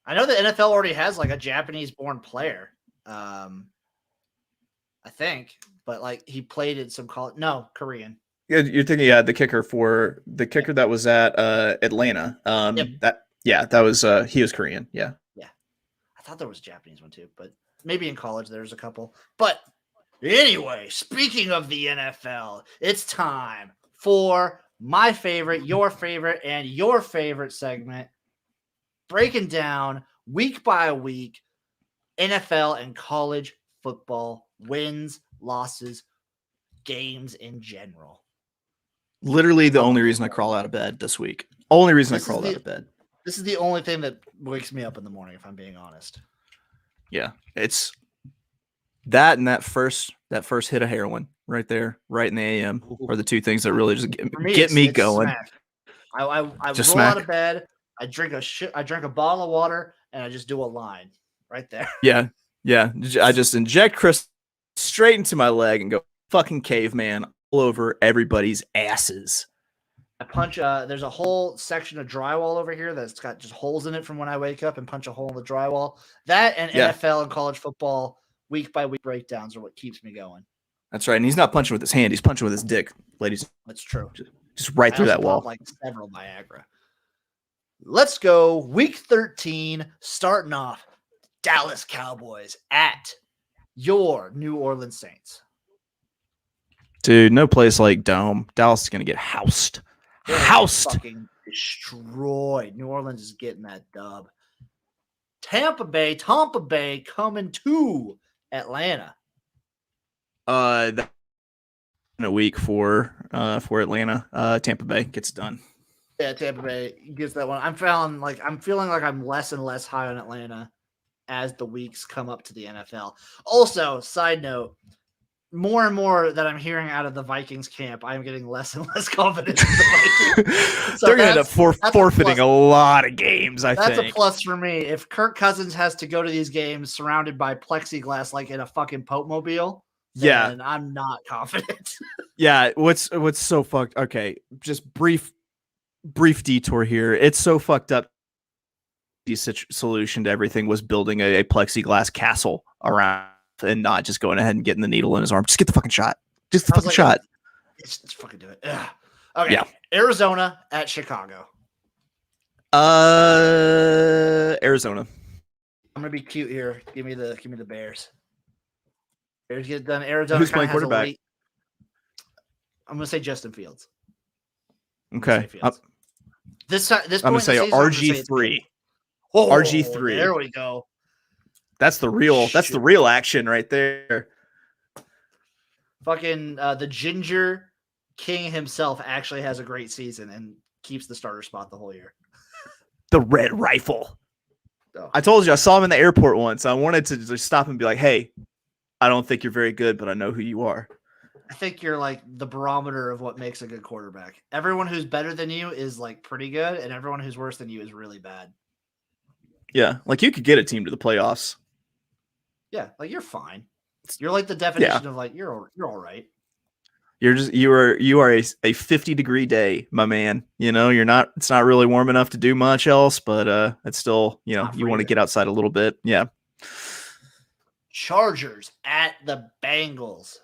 I know the NFL already has like a Japanese-born player. I think, but like he played in some college. No, Korean. You're thinking, the kicker that was at Atlanta. Yep. That was he was Korean. Yeah. Yeah. I thought there was a Japanese one too, but maybe in college there's a couple. But anyway, speaking of the NFL, it's time for my favorite, your favorite, and your favorite segment, breaking down week by week NFL and college football wins, losses, games in general. Literally the only reason I crawl out of bed this week. Only reason I crawled out of bed. This is the only thing that wakes me up in the morning, if I'm being honest. Yeah, it's that and that first hit of heroin right there, right in the AM, are the two things that really just get me going. Smack. I Just roll smack. out of bed. I drink a bottle of water, and I just do a line right there. Yeah. I just inject Chris straight into my leg and go fucking caveman all over everybody's asses. I punch. There's a whole section of drywall over here that's got just holes in it from when I wake up and punch a hole in the drywall. That and NFL and college football week by week breakdowns are what keeps me going. That's right. And he's not punching with his hand; he's punching with his dick, ladies. That's true. Just right through that wall. Like several Viagra. Let's go. Week 13, starting off. Dallas Cowboys at your New Orleans Saints. Dude, no place like Dome. Dallas is gonna get housed. Fucking destroyed. New Orleans is getting that dub. Tampa Bay coming to Atlanta. In a week for Atlanta. Tampa Bay gets done. Yeah, Tampa Bay gets that one. I'm feeling like I'm less and less high on Atlanta as the weeks come up to the NFL. Also, side note, more and more that I'm hearing out of the Vikings camp, I'm getting less and less confident in the Vikings. So they're going to end up forfeiting a lot of games, I think. That's a plus for me. If Kirk Cousins has to go to these games surrounded by plexiglass like in a fucking Pope mobile, then I'm not confident. Yeah, what's so fucked. Okay, just brief detour here. It's so fucked up. The solution to everything was building a plexiglass castle around and not just going ahead and getting the needle in his arm. Just get the fucking shot. Just the fucking shot. Let's fucking do it. Ugh. Okay. Yeah. Arizona at Chicago. Arizona. I'm gonna be cute here. Give me the Bears. Bears get it done. Arizona. Who's playing quarterback? I'm gonna say Justin Fields. Okay. This I'm gonna say RG3. Oh, RG3. There we go. That's the real action right there. Fucking the Ginger King himself actually has a great season and keeps the starter spot the whole year. The Red Rifle. Oh. I told you I saw him in the airport once. I wanted to just stop and be like, "Hey, I don't think you're very good, but I know who you are." I think you're like the barometer of what makes a good quarterback. Everyone who's better than you is like pretty good, and everyone who's worse than you is really bad. Yeah, like you could get a team to the playoffs. Yeah, like you're fine. You're like the definition of like you're all right. You are a 50-degree day, my man. You know, it's not really warm enough to do much else, but it's still, you want to get outside a little bit. Yeah. Chargers at the Bengals.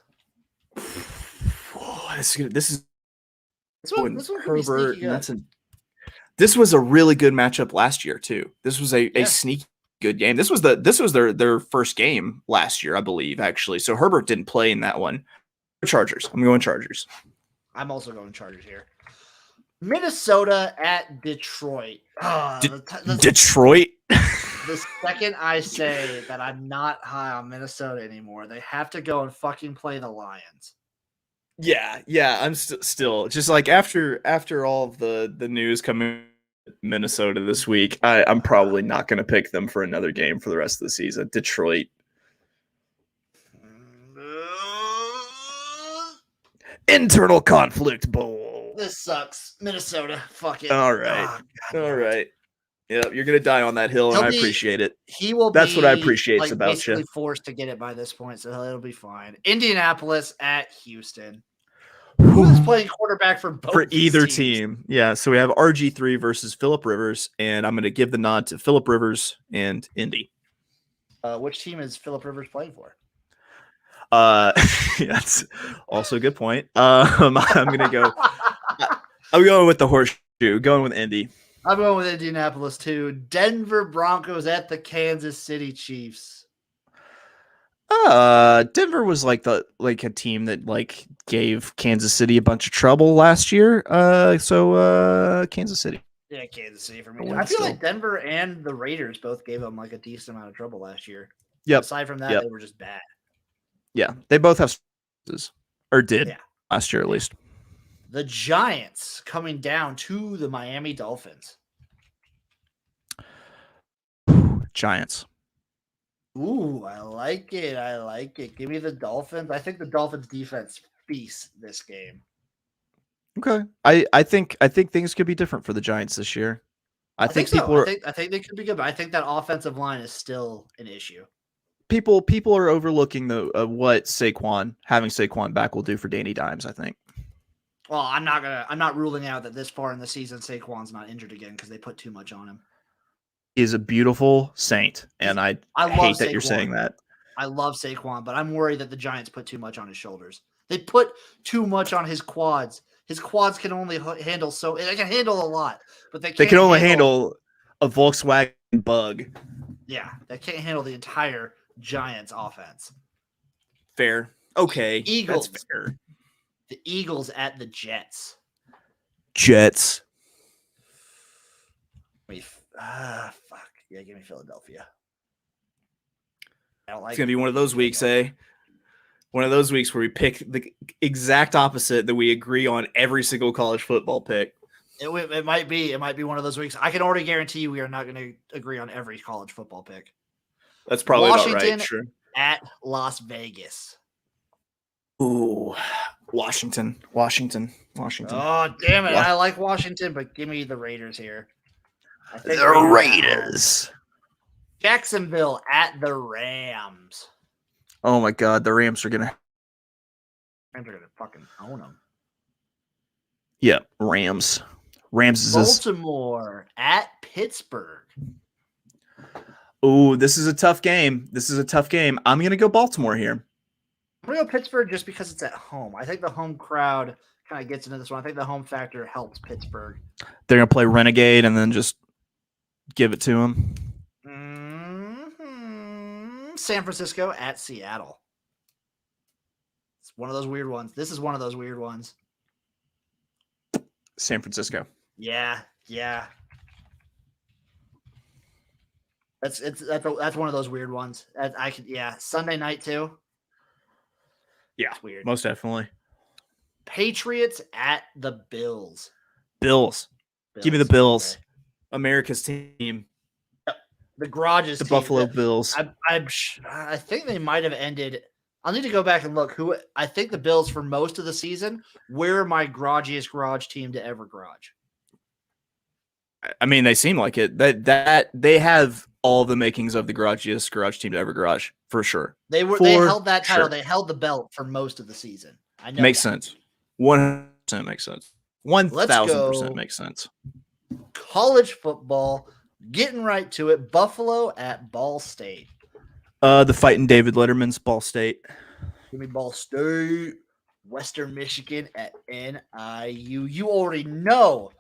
This is This one could be Herbert, sneaky and good. this was a really good matchup last year too. This was a sneaky good game. This was their first game last year, I believe, actually. So Herbert didn't play in that one. Chargers. I'm going Chargers. I'm also going Chargers here. Minnesota at Detroit. Detroit. The second I say that I'm not high on Minnesota anymore, they have to go and fucking play the Lions. Yeah. I'm still just like after all of the news coming Minnesota this week, I'm probably not going to pick them for another game for the rest of the season. Detroit. Internal conflict bowl. This sucks. Minnesota. Fuck it. All right. All right. Yeah, you're gonna die on that hill, and I appreciate it. He will. That's what I appreciate about basically you. Forced to get it by this point, so it'll be fine. Indianapolis at Houston. Who is playing quarterback for both? For either teams? team, yeah. So we have RG3 versus Phillip Rivers, and I'm gonna give the nod to Phillip Rivers and Indy. Which team is Phillip Rivers playing for? That's also a good point. I'm gonna go. I'm going with the horseshoe. Going with Indy. I'm going with Indianapolis too. Denver Broncos at the Kansas City Chiefs. Denver was like a team that like gave Kansas City a bunch of trouble last year. So Kansas City. Yeah, Kansas City for me. I feel like Denver and the Raiders both gave them like a decent amount of trouble last year. Yep. Aside from that, they were just bad. Yeah, they both have or did last year at least. The Giants coming down to the Miami Dolphins. Giants. Ooh, I like it. I like it. Give me the Dolphins. I think the Dolphins defense feasts this game. Okay. I think things could be different for the Giants this year. I think people are I think they could be good, but I think that offensive line is still an issue. People are overlooking the what having Saquon back will do for Danny Dimes, I think. Well, I'm not ruling out that this far in the season Saquon's not injured again because they put too much on him. He's a beautiful saint, and I hate that you're saying that. I love Saquon, but I'm worried that the Giants put too much on his shoulders. They put too much on his quads. His quads can only handle they can handle a lot, but they can only handle a Volkswagen Bug. Yeah, they can't handle the entire Giants offense. Fair. Okay. Eagles. That's fair. The Eagles at the Jets. Jets. Fuck. Yeah, give me Philadelphia. I don't like it's going to be one of those weeks, eh? One of those weeks where we pick the exact opposite that we agree on every single college football pick. It might be. It might be one of those weeks. I can already guarantee you we are not going to agree on every college football pick. That's probably Washington about right. Sure. At Las Vegas. Ooh, Washington. Oh, damn it. I like Washington, but give me the Raiders here. The Raiders. Jacksonville at the Rams. Oh, my God. The Rams are going to fucking own them. Yeah, Rams. Baltimore at Pittsburgh. Oh, this is a tough game. I'm going to go Baltimore here. I'm going to go Pittsburgh just because it's at home. I think the home crowd kind of gets into this one. I think the home factor helps Pittsburgh. They're going to play Renegade and then just give it to them. Mm-hmm. San Francisco at Seattle. It's one of those weird ones. This is one of those weird ones. San Francisco. Yeah. That's one of those weird ones. Sunday night too. Yeah, it's weird. Most definitely. Patriots at the Bills. Bills. Give me the Bills. Okay. America's team. The Garage's the team. Buffalo Bills. I think they might have ended. I'll need to go back and look. I think the Bills for most of the season were my garagiest garage team to ever garage. I mean, they seem like it. That they have all the makings of the garagiest garage team to ever garage for sure. They held that title. Sure. They held the belt for most of the season. I know. Makes sense. 100% makes sense. 1,000% makes sense. College football, getting right to it. Buffalo at Ball State. The fighting David Letterman's Ball State. Give me Ball State. Western Michigan at NIU. You already know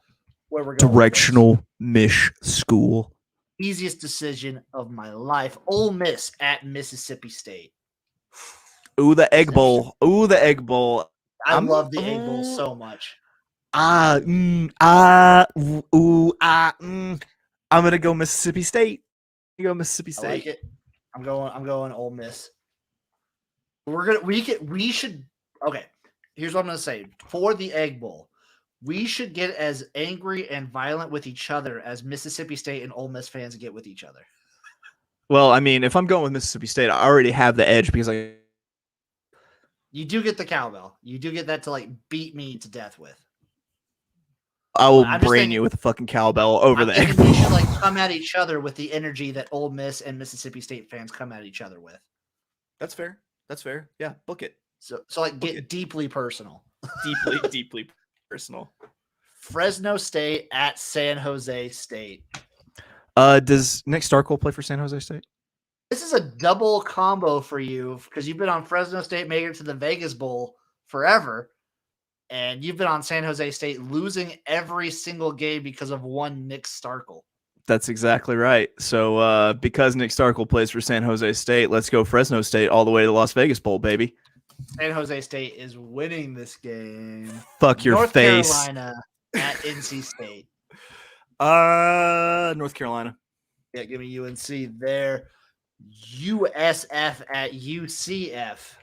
where we're going. Directional Mish School. Easiest decision of my life. Ole Miss at Mississippi State. Ooh, the Egg Bowl. Ooh, the Egg Bowl. I love the Egg Bowl so much. I'm gonna go Mississippi State. You go Mississippi State. I like it. I'm going Ole Miss. We should. Okay, here's what I'm gonna say for the Egg Bowl. We should get as angry and violent with each other as Mississippi State and Ole Miss fans get with each other. Well, I mean, if I'm going with Mississippi State, I already have the edge because you do get the cowbell. You do get that to like beat me to death with. I will brain you with a fucking cowbell over the Egg Bowl. We should like come at each other with the energy that Ole Miss and Mississippi State fans come at each other with. That's fair. That's fair. Yeah, book it. So like get deeply personal. Deeply personal. Fresno State at San Jose State. Does Nick Starkle play for San Jose State? This is a double combo for you because you've been on Fresno State making it to the Vegas Bowl forever, and you've been on San Jose State losing every single game because of one Nick Starkle. That's exactly right. So because Nick Starkle plays for San Jose State, let's go Fresno State all the way to the Las Vegas Bowl, baby. San Jose State is winning this game. Fuck your North face. Carolina at NC State. North Carolina. Yeah, give me UNC there. USF at UCF.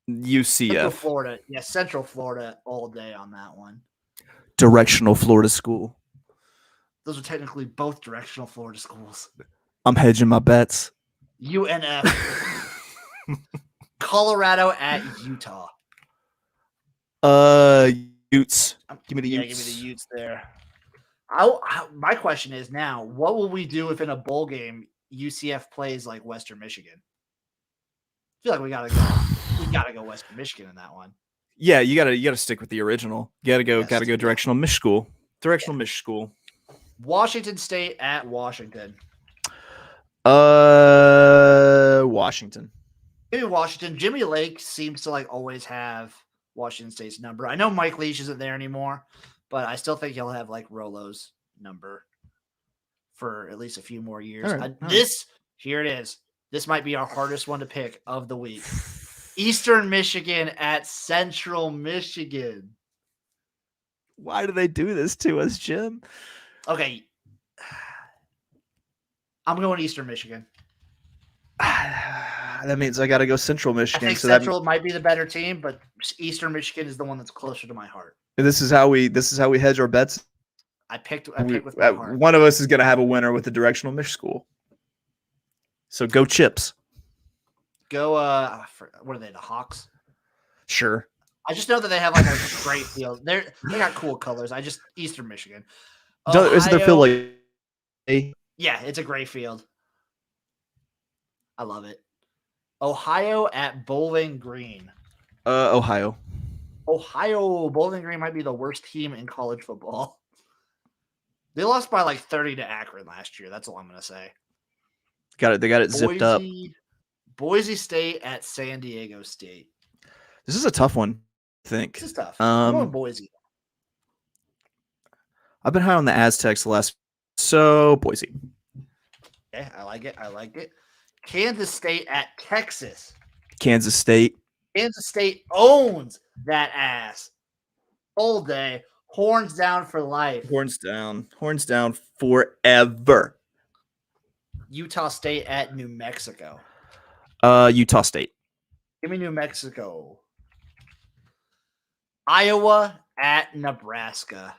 UCF. Central Florida. Yeah, Central Florida all day on that one. Directional Florida school. Those are technically both directional Florida schools. I'm hedging my bets. UNF. Colorado at Utah. Utes. Give me the Utes. Yeah, give me the Utes there. My question is now, what will we do if in a bowl game UCF plays like Western Michigan? I feel like we gotta go Western Michigan in that one. Yeah, you gotta stick with the original. Gotta go directional Mich school. Directional Mich school. Washington State at Washington. Washington. Maybe Washington. Jimmy Lake seems to like always have Washington State's number. I know Mike Leach isn't there anymore, but I still think he'll have like Rolo's number for at least a few more years. Here it is. This might be our hardest one to pick of the week. Eastern Michigan at Central Michigan. Why do they do this to us, Jim? Okay. I'm going Eastern Michigan. That means I got to go Central Michigan. I think Central might be the better team, but Eastern Michigan is the one that's closer to my heart. This is how we hedge our bets. I picked with my heart. One of us is going to have a winner with the directional Mich school. So go Chips. Go. What are they? The Hawks. Sure. I just know that they have like a great field. They got cool colors. Eastern Michigan. Isn't there field like? Yeah, it's a gray field. I love it. Ohio at Bowling Green. Ohio. Bowling Green might be the worst team in college football. They lost by like 30 to Akron last year. That's all I'm going to say. They got it zipped up. Boise State at San Diego State. This is a tough one, I think. This is tough. I'm going Boise. I've been high on the Aztecs the last. So Boise. Okay, I like it. Kansas State at Texas. Kansas State. Kansas State owns that ass all day. Horns down for life. Horns down forever. Utah State at New Mexico. Utah State. Give me New Mexico. Iowa at Nebraska.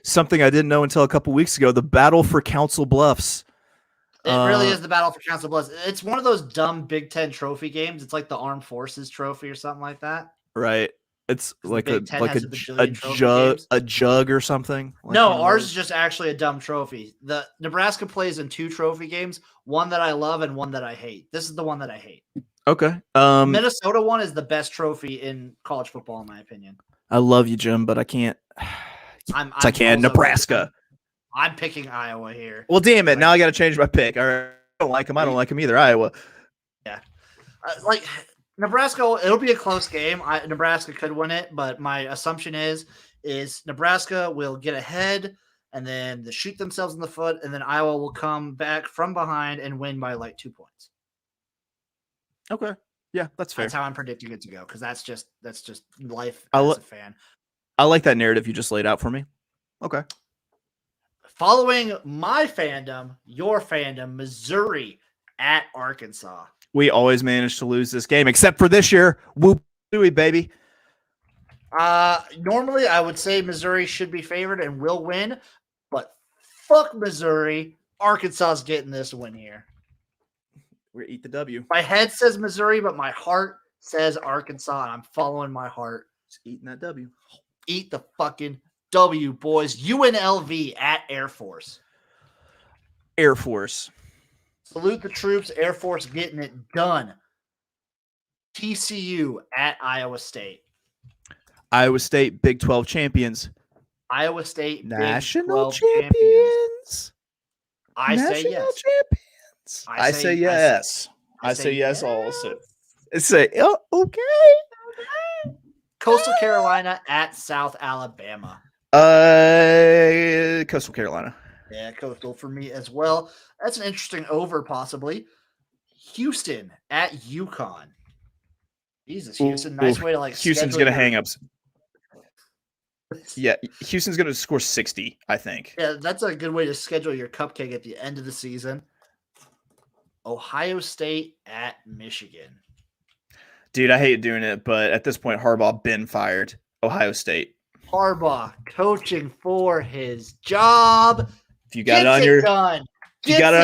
Something I didn't know until a couple weeks ago. The battle for Council Bluffs. It really is the battle for Council Bluffs. It's one of those dumb Big Ten trophy games. It's like the Armed Forces trophy or something like that. Right. It's like a jug or something. No, ours is just actually a dumb trophy. The Nebraska plays in 2 trophy games, one that I love and one that I hate. This is the one that I hate. Okay. Minnesota one is the best trophy in college football, in my opinion. I love you, Jim, but I can't. I can't. Nebraska. I'm picking Iowa here. Well, damn it. Now I got to change my pick. All right. I don't like them either. Iowa. Yeah. Nebraska, it'll be a close game. Nebraska could win it, but my assumption is Nebraska will get ahead and then they shoot themselves in the foot, and then Iowa will come back from behind and win by like 2 points. Okay. Yeah, that's fair. That's how I'm predicting it to go, because that's just life I as a fan. I like that narrative you just laid out for me. Okay. Following my fandom, your fandom, Missouri at Arkansas. We always manage to lose this game, except for this year. Whoop, baby. Normally I would say Missouri should be favored and will win, but fuck Missouri. Arkansas's getting this win here. We're gonna eat the W. My head says Missouri, but my heart says Arkansas, and I'm following my heart. Just eating that W. Eat the fucking W, boys. UNLV at Air Force. Air Force. Salute the troops. Air Force getting it done. TCU at Iowa State. Iowa State Big 12 champions. Iowa State National champions. I say yes. Champions. I say yes. I say yes also. I say, oh, okay. Coastal Carolina at South Alabama. Coastal Carolina. Yeah, Coastal for me as well. That's an interesting over, possibly. Houston at UConn. Jesus, Houston. Nice way to like. Houston's gonna hang up. Yeah, Houston's gonna score 60, I think. Yeah, that's a good way to schedule your cupcake at the end of the season. Ohio State at Michigan. Dude, I hate doing it, but at this point, Harbaugh been fired. Ohio State. Harbaugh coaching for his job. If you got it on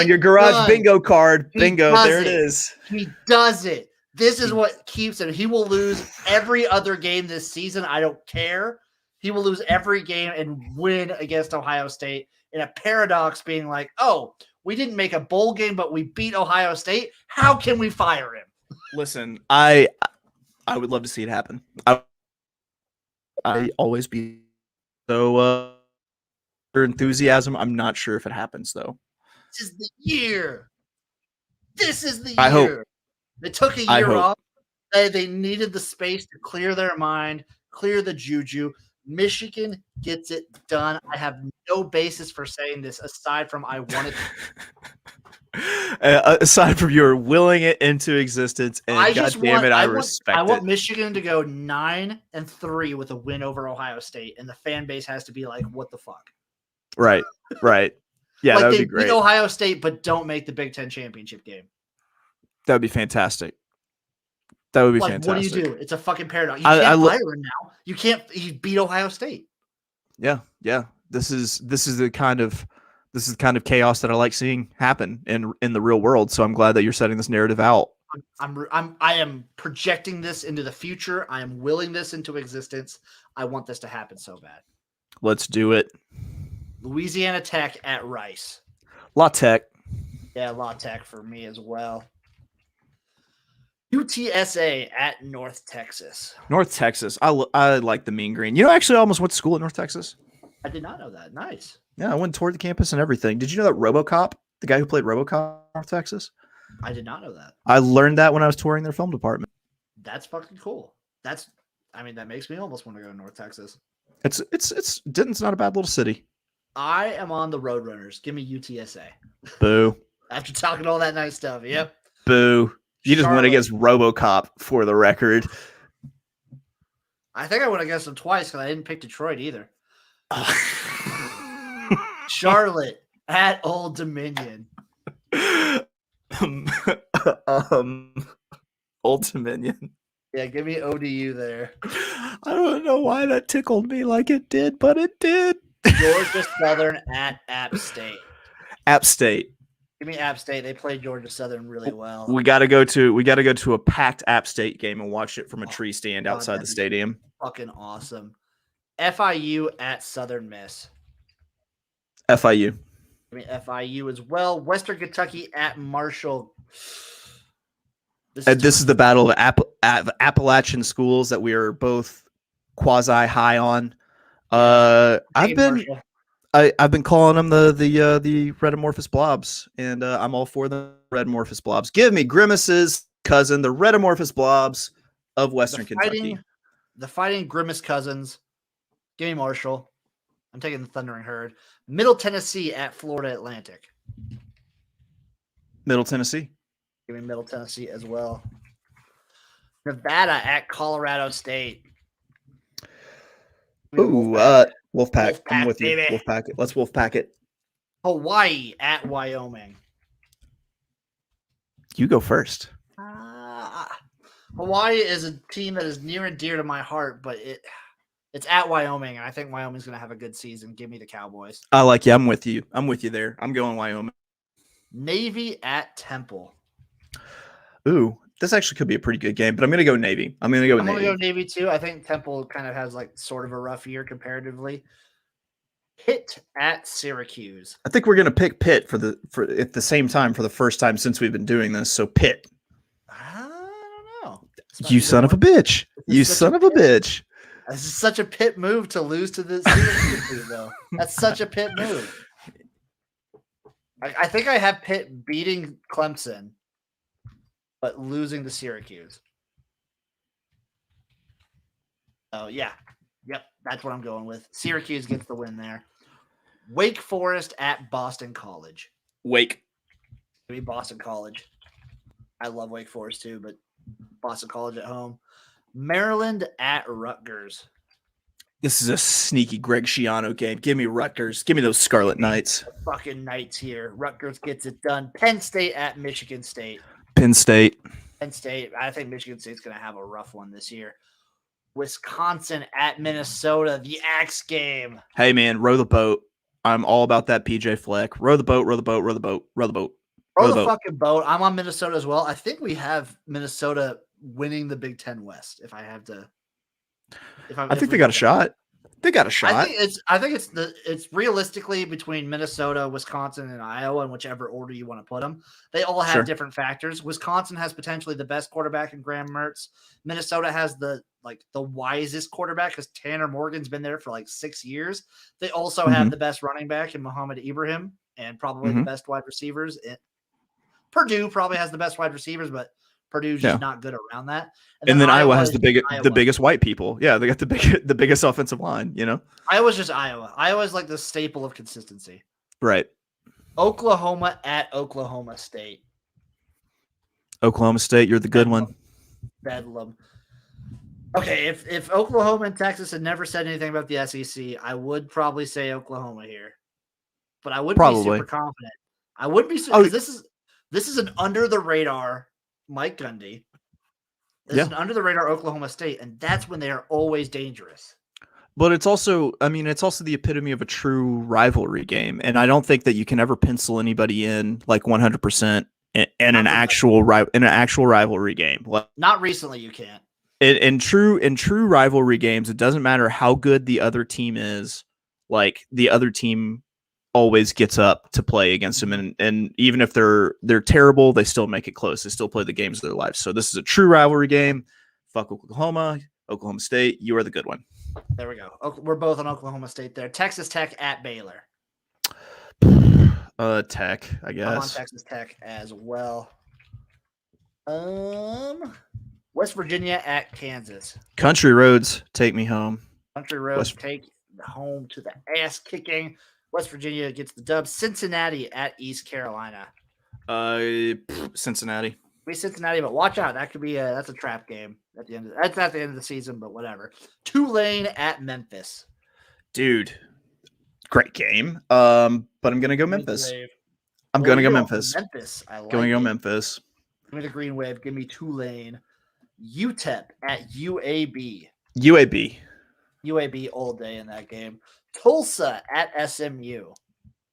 your garage bingo card, bingo, there it is. He does it. This is what keeps him. He will lose every other game this season. I don't care. He will lose every game and win against Ohio State in a paradox being like, oh, we didn't make a bowl game, but we beat Ohio State. How can we fire him? Listen, I would love to see it happen. I always be so enthusiasm. I'm not sure if it happens though. This is the year. This is the year. I hope. They took a year off. They needed the space to clear their mind, clear the juju. Michigan gets it done. I have no basis for saying this aside from I want it. Aside from your willing it into existence, and I respect it. I want Michigan to go 9-3 with a win over Ohio State, and the fan base has to be like, "What the fuck?" Right. Yeah, like that would they be great. Beat Ohio State, but don't make the Big Ten championship game. That would be fantastic. That would be fantastic. What do you do? It's a fucking paradox. You can't fire him now. You can't. He beat Ohio State. Yeah. This is the kind of chaos that I like seeing happen in the real world. So I'm glad that you're setting this narrative out. I am projecting this into the future. I am willing this into existence. I want this to happen so bad. Let's do it. Louisiana Tech at Rice. La Tech. Yeah, La Tech for me as well. UTSA at North Texas. North Texas. I like the mean green. You know, actually, I almost went to school at North Texas. I did not know that. Nice. Yeah, I went toward the campus and everything. Did you know that RoboCop, the guy who played RoboCop in North Texas? I did not know that. I learned that when I was touring their film department. That's fucking cool. That makes me almost want to go to North Texas. Denton's not a bad little city. I am on the Roadrunners. Give me UTSA. Boo. After talking all that nice stuff, yep. Boo. You just went against RoboCop, for the record. I think I went against them twice because I didn't pick Detroit either. Charlotte at Old Dominion. Old Dominion. Yeah, give me ODU there. I don't know why that tickled me like it did, but it did. Georgia Southern at App State. App State. Give me App State. They played Georgia Southern really well. We got to go to a packed App State game and watch it from a tree stand outside the stadium. Fucking awesome. FIU at Southern Miss. FIU. Give me FIU as well. Western Kentucky at Marshall. This is the battle of Appalachian schools that we are both quasi high on. I've been calling them the red amorphous blobs, and I'm all for the red amorphous blobs. Give me Grimace's cousin, the Redomorphous Blobs of Western Kentucky. The Fighting Grimace Cousins. Give me Marshall. I'm taking the Thundering Herd. Middle Tennessee at Florida Atlantic. Middle Tennessee. Give me Middle Tennessee as well. Nevada at Colorado State. Ooh, Wolfpack. I'm with you. Baby. Wolfpack it. Let's Wolfpack it. Hawaii at Wyoming. You go first. Hawaii is a team that is near and dear to my heart, but it's at Wyoming, and I think Wyoming's going to have a good season. Give me the Cowboys. I like you. I'm with you. I'm with you there. I'm going Wyoming. Navy at Temple. Ooh, this actually could be a pretty good game, but I'm going to go Navy. I'm going to go with Navy. I'm going to go Navy too. I think Temple kind of has like sort of a rough year comparatively. Pitt at Syracuse. I think we're going to pick Pitt for at the same time for the first time since we've been doing this. So Pitt. I don't know. You son of a bitch. You son of a bitch. This is such a Pitt move to lose to the Syracuse team, though. That's such a Pitt move. I think I have Pitt beating Clemson, but losing to Syracuse. Oh, yeah. Yep, that's what I'm going with. Syracuse gets the win there. Wake Forest at Boston College. Wake. Give me Boston College. I love Wake Forest too, but Boston College at home. Maryland at Rutgers. This is a sneaky Greg Schiano game. Give me Rutgers. Give me those Scarlet Knights. The fucking Knights here. Rutgers gets it done. Penn State at Michigan State. Penn State. Penn State. I think Michigan State's going to have a rough one this year. Wisconsin at Minnesota. The Axe game. Hey, man, row the boat. I'm all about that PJ Fleck. Row the boat, row the boat, row the boat, row the boat. Row the fucking boat. I'm on Minnesota as well. I think we have Minnesota winning the Big Ten West. If I have to, I think they got a shot. They got a shot. I think it's realistically between Minnesota, Wisconsin, and Iowa, in whichever order you want to put them. They all have different factors. Wisconsin has potentially the best quarterback in Graham Mertz. Minnesota has the wisest quarterback because Tanner Morgan's been there for like 6 years. They also have the best running back in Muhammad Ibrahim and probably the best wide receivers. Purdue probably has the best wide receivers, but Purdue's just not good around that. And then Iowa has the biggest white people. Yeah, they got the biggest offensive line, you know? Iowa's just Iowa. Iowa's like the staple of consistency. Right. Oklahoma at Oklahoma State. Oklahoma State, you're the good one. Bedlam. Okay, if Oklahoma and Texas had never said anything about the SEC, I would probably say Oklahoma here. But I wouldn't be super confident. I wouldn't be super because this is an under the radar Mike Gundy. This is an under the radar Oklahoma State, and that's when they are always dangerous. But it's also the epitome of a true rivalry game, and I don't think that you can ever pencil anybody in like 100% in an actual rivalry game. Not recently, you can't. In true rivalry games, it doesn't matter how good the other team is. Like the other team always gets up to play against them, and even if they're terrible, they still make it close. They still play the games of their lives. So this is a true rivalry game. Fuck Oklahoma State. You are the good one. There we go. We're both on Oklahoma State there. Texas Tech at Baylor. Tech, I guess. I'm on Texas Tech as well. West Virginia at Kansas. Country roads take me home. Country roads take home to the ass kicking. West Virginia gets the dub. Cincinnati at East Carolina. Cincinnati. Be Cincinnati, but watch out. That could be that's a trap game at the end. That's at the end of the season, but whatever. Tulane at Memphis. Dude, great game. But I'm gonna go Memphis. I'm gonna go Memphis. Memphis. I like going to go Memphis. Give me the green wave. Give me Tulane. UTEP at UAB. UAB all day in that game. Tulsa at SMU.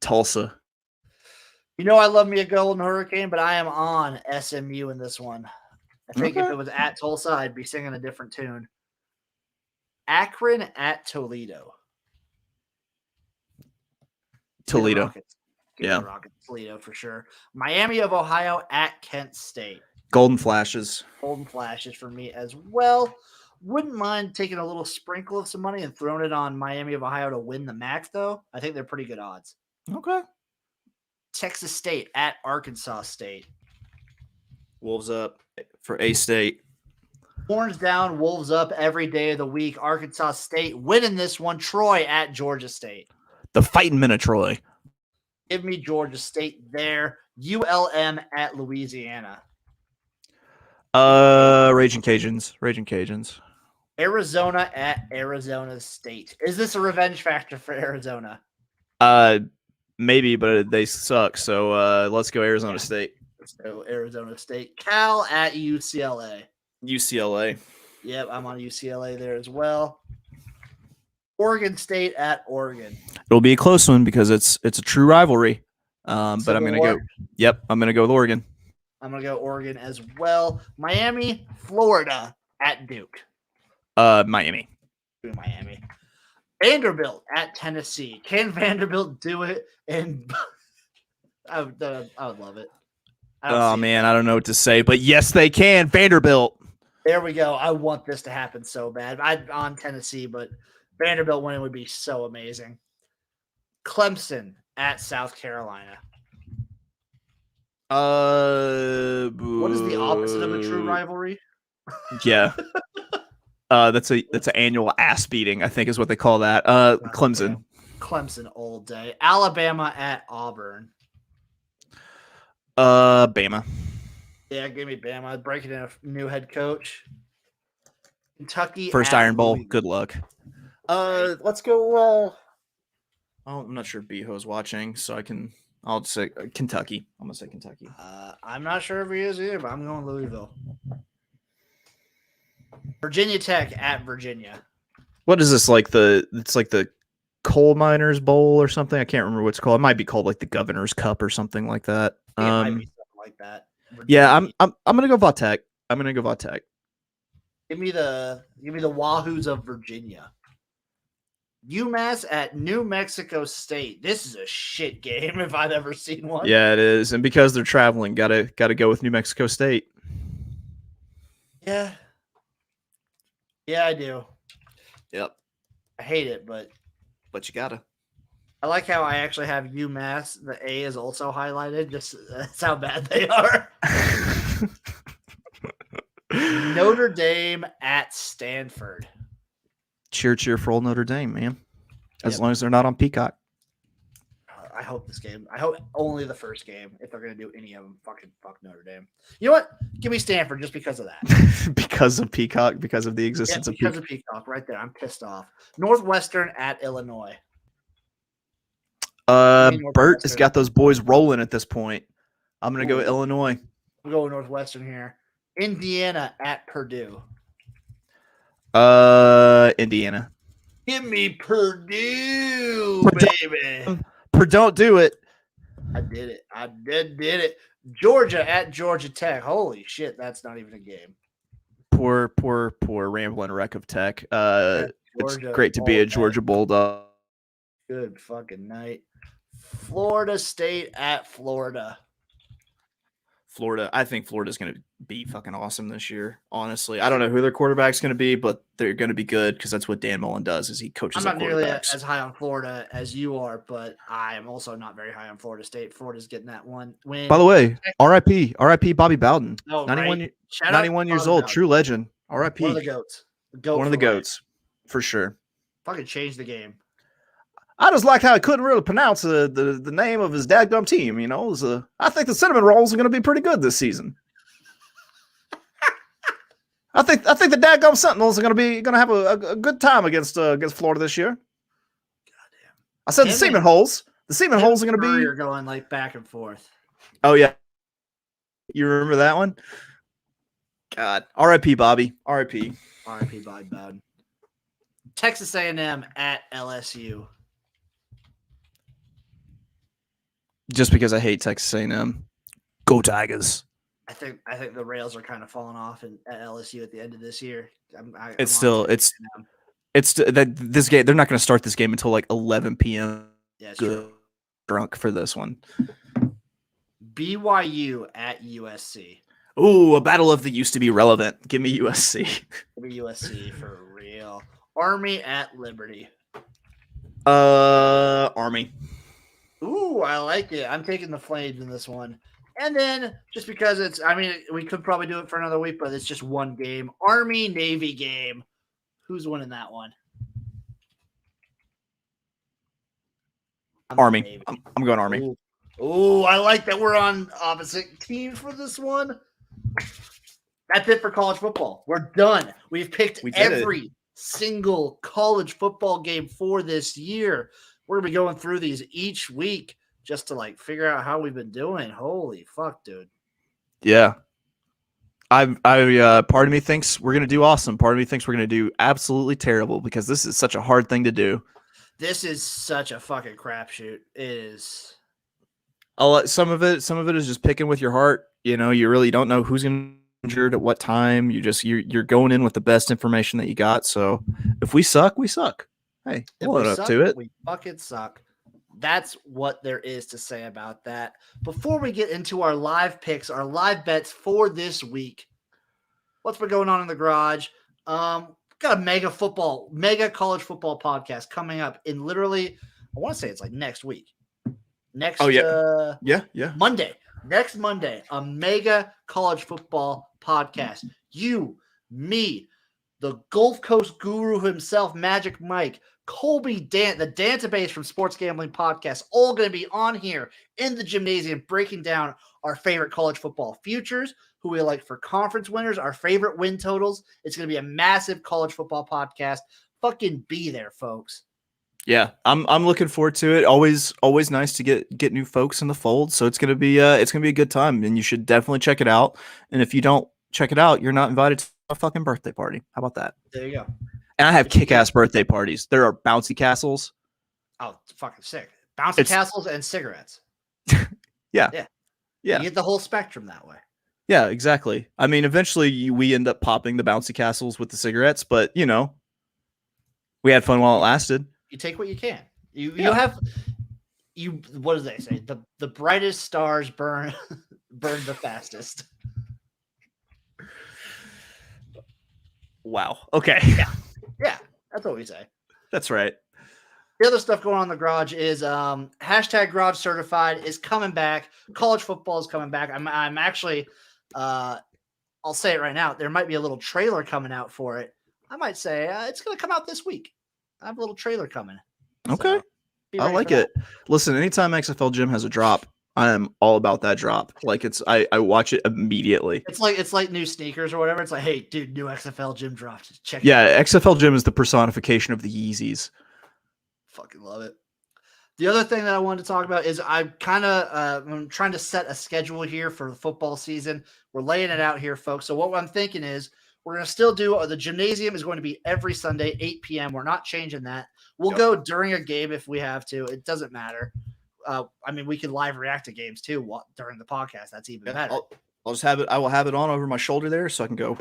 Tulsa. You know I love me a Golden Hurricane, but I am on SMU in this one. I think if it was at Tulsa, I'd be singing a different tune. Akron at Toledo. Toledo. Yeah. Toledo for sure. Miami of Ohio at Kent State. Golden Flashes. Golden Flashes for me as well. Wouldn't mind taking a little sprinkle of some money and throwing it on Miami of Ohio to win the MAC, though. I think they're pretty good odds. Okay. Texas State at Arkansas State. Wolves up for A-State. Horns down, Wolves up every day of the week. Arkansas State winning this one. Troy at Georgia State. The fighting men of Troy. Give me Georgia State there. ULM at Louisiana. Raging Cajuns. Arizona at Arizona State. Is this a revenge factor for Arizona? Maybe, but they suck. So let's go Arizona State. So Arizona State. Cal at UCLA. UCLA. Yep, I'm on UCLA there as well. Oregon State at Oregon. It'll be a close one because it's a true rivalry. But I'm gonna go. Yep, I'm gonna go with Oregon. I'm gonna go Oregon as well. Miami, Florida at Duke. Miami. Miami. Vanderbilt at Tennessee. Can Vanderbilt do it? And I would love it. Oh man, I don't know what to say, but yes, they can. Vanderbilt. There we go. I want this to happen so bad. I'm on Tennessee, but Vanderbilt winning would be so amazing. Clemson at South Carolina. What is the opposite of a true rivalry? Yeah. That's an annual ass beating, I think is what they call that. Clemson. Clemson all day. Alabama at Auburn. Bama. Yeah, give me Bama. Breaking in a new head coach. Kentucky. First Iron Bowl. Good luck. Let's go. I'm not sure Beho's watching, so I'll just say Kentucky. I'm gonna say Kentucky. I'm not sure if he is either, but I'm going Louisville. Virginia Tech at Virginia. What is this like? It's like the Coal Miners Bowl or something. I can't remember what it's called. It might be called like the Governor's Cup or something like that. It might be something like that. Virginia. Yeah, I'm gonna go Vautech. Give me the Wahoos of Virginia. UMass at New Mexico State. This is a shit game if I've ever seen one. Yeah, it is, and because they're traveling, gotta go with New Mexico State. Yeah, I do. Yep, I hate it, but you gotta. I like how I actually have UMass. The A is also highlighted. Just that's how bad they are. Notre Dame at Stanford. Cheer for old Notre Dame, man. As long as they're not on Peacock. I hope this game. I hope only the first game. If they're gonna do any of them, fuck Notre Dame. You know what? Give me Stanford just because of that. Because of Peacock. Because of the existence of Peacock. Because of Peacock, right there. I'm pissed off. Northwestern at Illinois. Bert has got those boys rolling at this point. I'm gonna go Illinois. We'll go with Northwestern here. Indiana at Purdue. Indiana. Give me Purdue, baby. Don't do it. I did it. I did it. Georgia at Georgia Tech. Holy shit, that's not even a game. Poor rambling wreck of Tech. It's great to be a Georgia Bulldog. Good fucking night. Florida State at Florida. I think Florida's going to be fucking awesome this year. Honestly, I don't know who their quarterback's going to be, but they're going to be good because that's what Dan Mullen does. Is he coaches? I'm not nearly as high on Florida as you are, but I am also not very high on Florida State. Florida's getting that one win. By the way, R.I.P. Bobby Bowden. Oh, 91 years old, true legend. R.I.P. One of the goats. One of the goats, for sure. Fucking changed the game. I just liked how he couldn't really pronounce the name of his dadgum team. You know, I think the Cinnamon Rolls are going to be pretty good this season. I think the dadgum Sentinels are going to have a good time against Florida this year. Goddamn. I said the Seaman Holes. The Seaman Holes are going to be. You're going like back and forth. Oh yeah, you remember that one? God, R.I.P. Bobby. R.I.P. R.I.P. Bobby Bowden. Texas A&M at LSU. Just because I hate Texas A&M. Go Tigers. I think the rails are kind of falling off at LSU at the end of this year. This game. They're not going to start this game until like 11 p.m. Yeah, it's good. true. Drunk for this one. BYU at USC. Ooh, a battle of the used to be relevant. Give me USC. Give me USC for real. Army at Liberty. Army. Ooh, I like it. I'm taking the Flames in this one. And then just because we could probably do it for another week, but it's just one game. Army-Navy game. Who's winning that one? Army. I'm going Army. Ooh, I like that we're on opposite teams for this one. That's it for college football. We're done. We've picked every single college football game for this year. We're going to be going through these each week just to figure out how we've been doing. Holy fuck, dude. Yeah. Part of me thinks we're going to do awesome. Part of me thinks we're going to do absolutely terrible because this is such a hard thing to do. This is such a fucking crapshoot. It is. Some of it is just picking with your heart. You really don't know who's going to be injured at what time. You're going in with the best information that you got. So if we suck, we suck. Hey, we'll own up to it. We fucking suck. That's what there is to say about that. Before we get into our live picks, our live bets for this week, what's been going on in the garage? Got a mega college football podcast coming up in literally, I want to say it's next week. Monday. Next Monday, a mega college football podcast. You, me, the Gulf Coast guru himself, Magic Mike, Colby the database from Sports Gambling Podcast, all going to be on here in the Jimnasium breaking down our favorite college football futures, who we like for conference winners, our favorite win totals. It's going to be a massive college football podcast. Fucking be there, folks. Yeah, I'm looking forward to it. Always nice to get new folks in the fold. So it's gonna be a good time, and you should definitely check it out. And if you don't check it out, you're not invited to a fucking birthday party. How about that? There you go. And I have kick-ass birthday parties. There are bouncy castles. Oh, fucking sick! Bouncy castles and cigarettes. Yeah. You get the whole spectrum that way. Yeah, exactly. I mean, eventually we end up popping the bouncy castles with the cigarettes, but we had fun while it lasted. You take what you can. What do they say? The brightest stars burn the fastest. Wow. Okay. Yeah, that's what we say. That's right. The other stuff going on in the garage is hashtag garage certified is coming back. College football is coming back. I'm actually I'll say it right now. There might be a little trailer coming out for it. I might say it's going to come out this week. I have a little trailer coming. Okay. I like it. Listen, anytime XFL Jim has a drop, I am all about that drop. I watch it immediately. It's like new sneakers or whatever. It's like, hey, dude, new XFL Jim dropped. Check it out. Yeah, XFL Jim is the personification of the Yeezys. Fucking love it. The other thing that I wanted to talk about is I'm trying to set a schedule here for the football season. We're laying it out here, folks. So what I'm thinking is we're going to still do the Jimnasium is going to be every Sunday, 8 p.m. We're not changing that. We'll go during a game if we have to. It doesn't matter. We can live react to games too during the podcast. That's even better. I'll just have it. I will have it on over my shoulder there so I can go.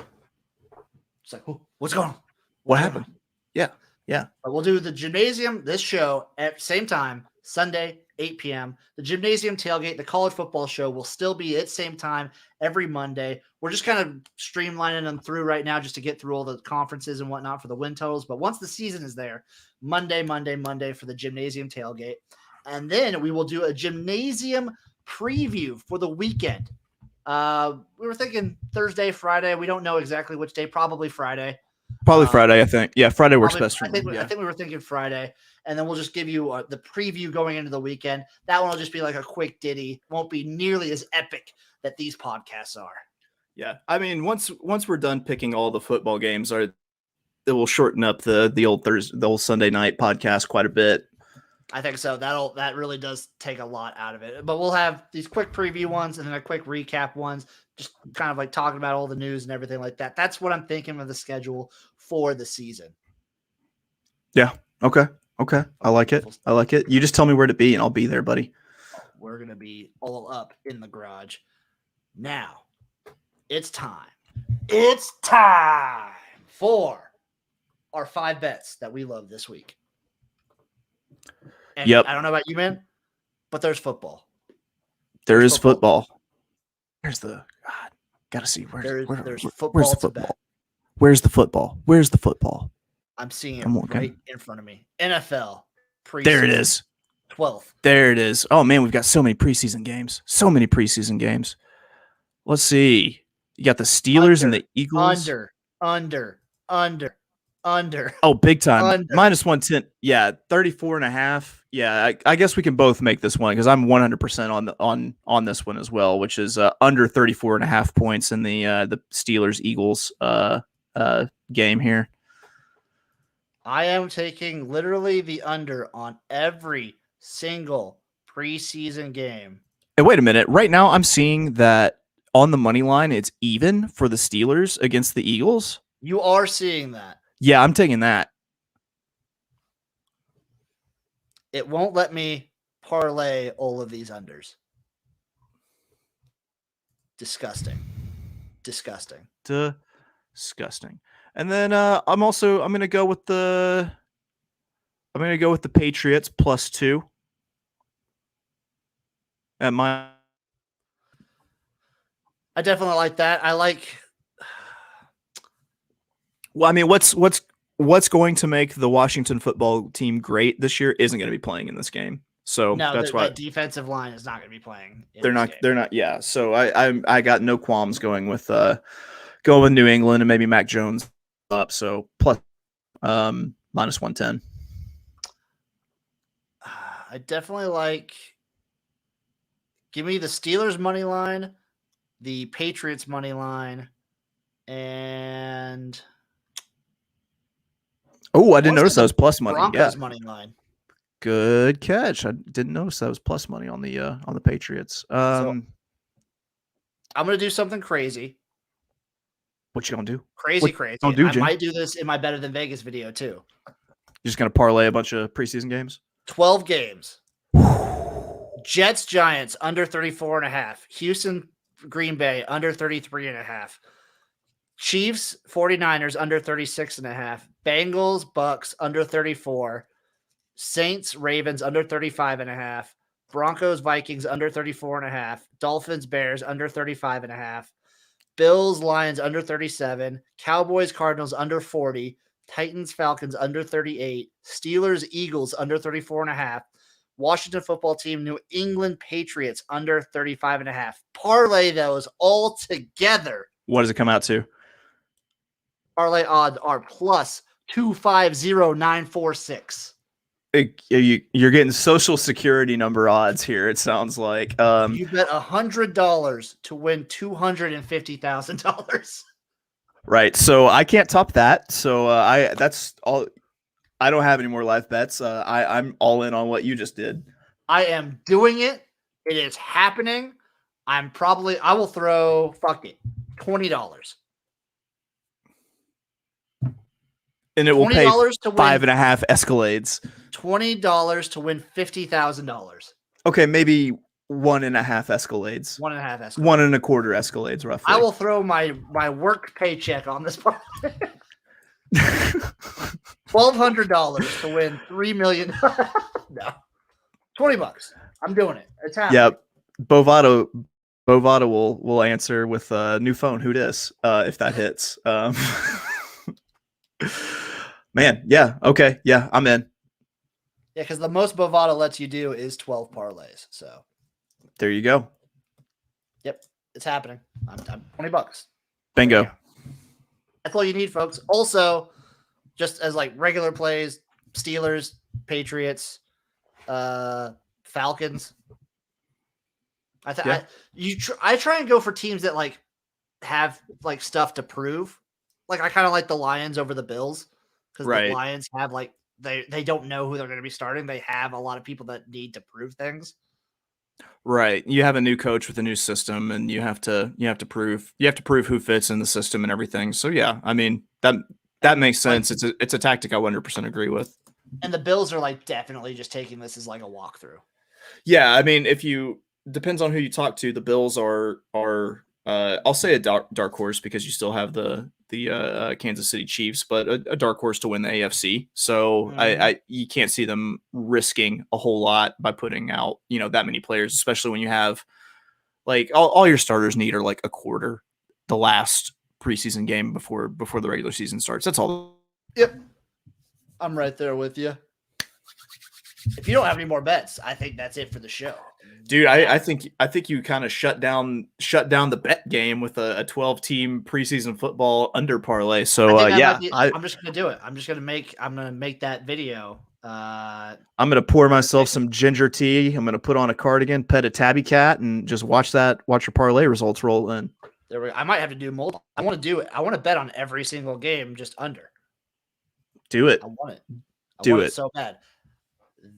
It's like, what's going on? What happened? Yeah. But we'll do the Jimnasium, this show at same time, Sunday, 8 p.m. The Jimnasium tailgate, the college football show will still be at same time every Monday. We're just kind of streamlining them through right now just to get through all the conferences and whatnot for the win totals. But once the season is there, Monday for the Jimnasium tailgate. And then we will do a Jimnasium preview for the weekend. We were thinking Thursday, Friday. We don't know exactly which day, probably Friday. Probably Friday, I think. Yeah, Friday works best for me. I think we were thinking Friday, and then we'll just give you the preview going into the weekend. That one will just be like a quick ditty. Won't be nearly as epic that these podcasts are. Yeah, I mean, once we're done picking all the football games, it will shorten up the old Sunday night podcast quite a bit. I think so. That really does take a lot out of it. But we'll have these quick preview ones and then a quick recap ones, just kind of like talking about all the news and everything like that. That's what I'm thinking of the schedule for the season. Yeah. Okay. I like it. You just tell me where to be and I'll be there, buddy. We're going to be all up in the garage. Now, it's time. It's time for our 5 bets that we love this week. And yep. I don't know about you, man, but there's football. There's football. There's the God. Gotta see there's football. Where's the football? Where's the football? Where's the football? I'm seeing it right in front of me. NFL. There it is. 12th. There it is. Oh man, we've got so many preseason games. So many preseason games. Let's see. You got the Steelers and the Eagles. Under. Oh, big time. Under. Minus 110. Yeah, 34.5. Yeah, I guess we can both make this one because I'm 100% on this one as well, which is under 34.5 points in the Steelers Eagles game here. I am taking literally the under on every single preseason game. And wait a minute. Right now, I'm seeing that on the money line, it's even for the Steelers against the Eagles. You are seeing that. Yeah, I'm taking that. It won't let me parlay all of these unders. Disgusting. And then I'm gonna go with the Patriots +2 at my. I definitely like that. Well, I mean, what's going to make the Washington football team great this year isn't going to be playing in this game. So that's why that defensive line is not going to be playing. They're not. Yeah. So I got no qualms going with New England and maybe Mac Jones up. So plus minus 110. I definitely like. Give me the Steelers money line, the Patriots money line, and. Oh, I didn't notice that was plus money. Broncos money line. Good catch. I didn't notice that was plus money on the Patriots. So I'm gonna do something crazy. What you gonna do? Crazy. Don't do, Jim. I might do this in my Better Than Vegas video too. You're just gonna parlay a bunch of preseason games? 12 games. Jets Giants under 34.5. Houston Green Bay under 33.5. Chiefs 49ers under 36.5. Bengals Bucks under 34. Saints Ravens under 35.5. Broncos Vikings under 34.5. Dolphins Bears under 35.5. Bills Lions under 37. Cowboys Cardinals under 40. Titans Falcons under 38. Steelers Eagles under 34.5. Washington football team New England Patriots under 35.5. Parlay those all together. What does it come out to? Parlay odds are plus 250946. You're getting Social Security number odds here. It sounds like you bet $100 to win $250,000. Right. So I can't top that. So that's all. I don't have any more live bets. I'm all in on what you just did. I am doing it. It is happening. I will throw $20. And it will pay 5.5 Escalades. $20 to win $50,000. Okay, maybe 1.5 Escalades. 1.5 Escalades. 1.25 Escalades, roughly. I will throw my work paycheck on this part. $1,200 to win $3 million. No, $20. I'm doing it. It's happening. Yep. Bovado will answer with a new phone. Who dis? If that hits. Man, yeah, okay, yeah, I'm in. Yeah, because the most Bovado lets you do is 12 parlays. So there you go. Yep, it's happening. I'm $20. Bingo. That's all you need, folks. Also, just as like regular plays, Steelers, Patriots, Falcons. I try and go for teams that like have like stuff to prove. Like I kind of like the Lions over the Bills because the Lions have like they don't know who they're going to be starting. They have a lot of people that need to prove things. Right. You have a new coach with a new system, and you have to prove who fits in the system and everything. So yeah, I mean that makes sense. It's a tactic I 100% agree with. And the Bills are like definitely just taking this as like a walkthrough. Yeah, I mean, depends on who you talk to. The Bills are I'll say a dark horse because you still have the Kansas City Chiefs, but a dark horse to win the AFC. So you can't see them risking a whole lot by putting out that many players, especially when you have like all your starters need are like a quarter the last preseason game before the regular season starts. That's all. Yep, I'm right there with you. if you don't have any more bets, I think that's it for the show. Dude, I think you kind of shut down the bet game with a 12-team preseason football under parlay. So I'm just gonna do it. I'm gonna make that video. I'm gonna pour myself some ginger tea. I'm gonna put on a cardigan, pet a tabby cat, and just watch your parlay results roll in. I might have to do multiple. I want to do it. I want to bet on every single game, just under. Do it. I want it. Do it so bad.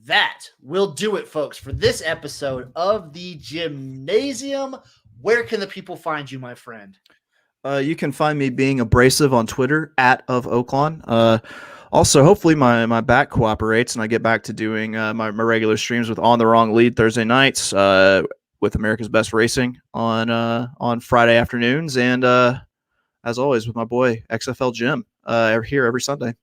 That will do it, folks, for this episode of the Jimnasium. Where can the people find you, my friend? You can find me being abrasive on Twitter @OakLawn. Also, hopefully my back cooperates and I get back to doing my regular streams with On the Wrong Lead Thursday nights with America's Best Racing on Friday afternoons, and as always with my boy XFL Jim here every Sunday.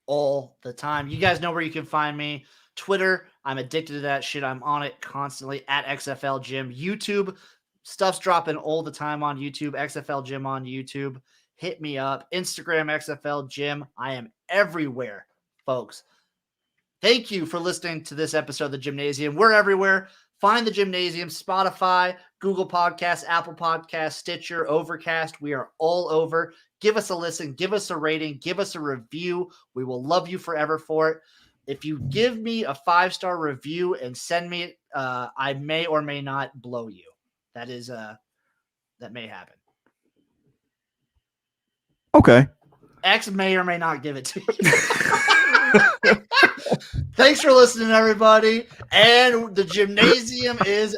All the time. You guys know where you can find me. Twitter, I'm addicted to that shit. I'm on it constantly @XFL Jim. YouTube, stuff's dropping all the time on YouTube. XFL Jim on YouTube. Hit me up. Instagram, XFL Jim. I am everywhere, folks. Thank you for listening to this episode of the Jimnasium. We're everywhere. Find the Jimnasium, Spotify, Google Podcasts, Apple Podcasts, Stitcher, Overcast. We are all over. Give us a listen. Give us a rating. Give us a review. We will love you forever for it. If you give me a 5-star review and send me it, I may or may not blow you. That may happen. Okay. X may or may not give it to you. Thanks for listening, everybody. And the Jimnasium is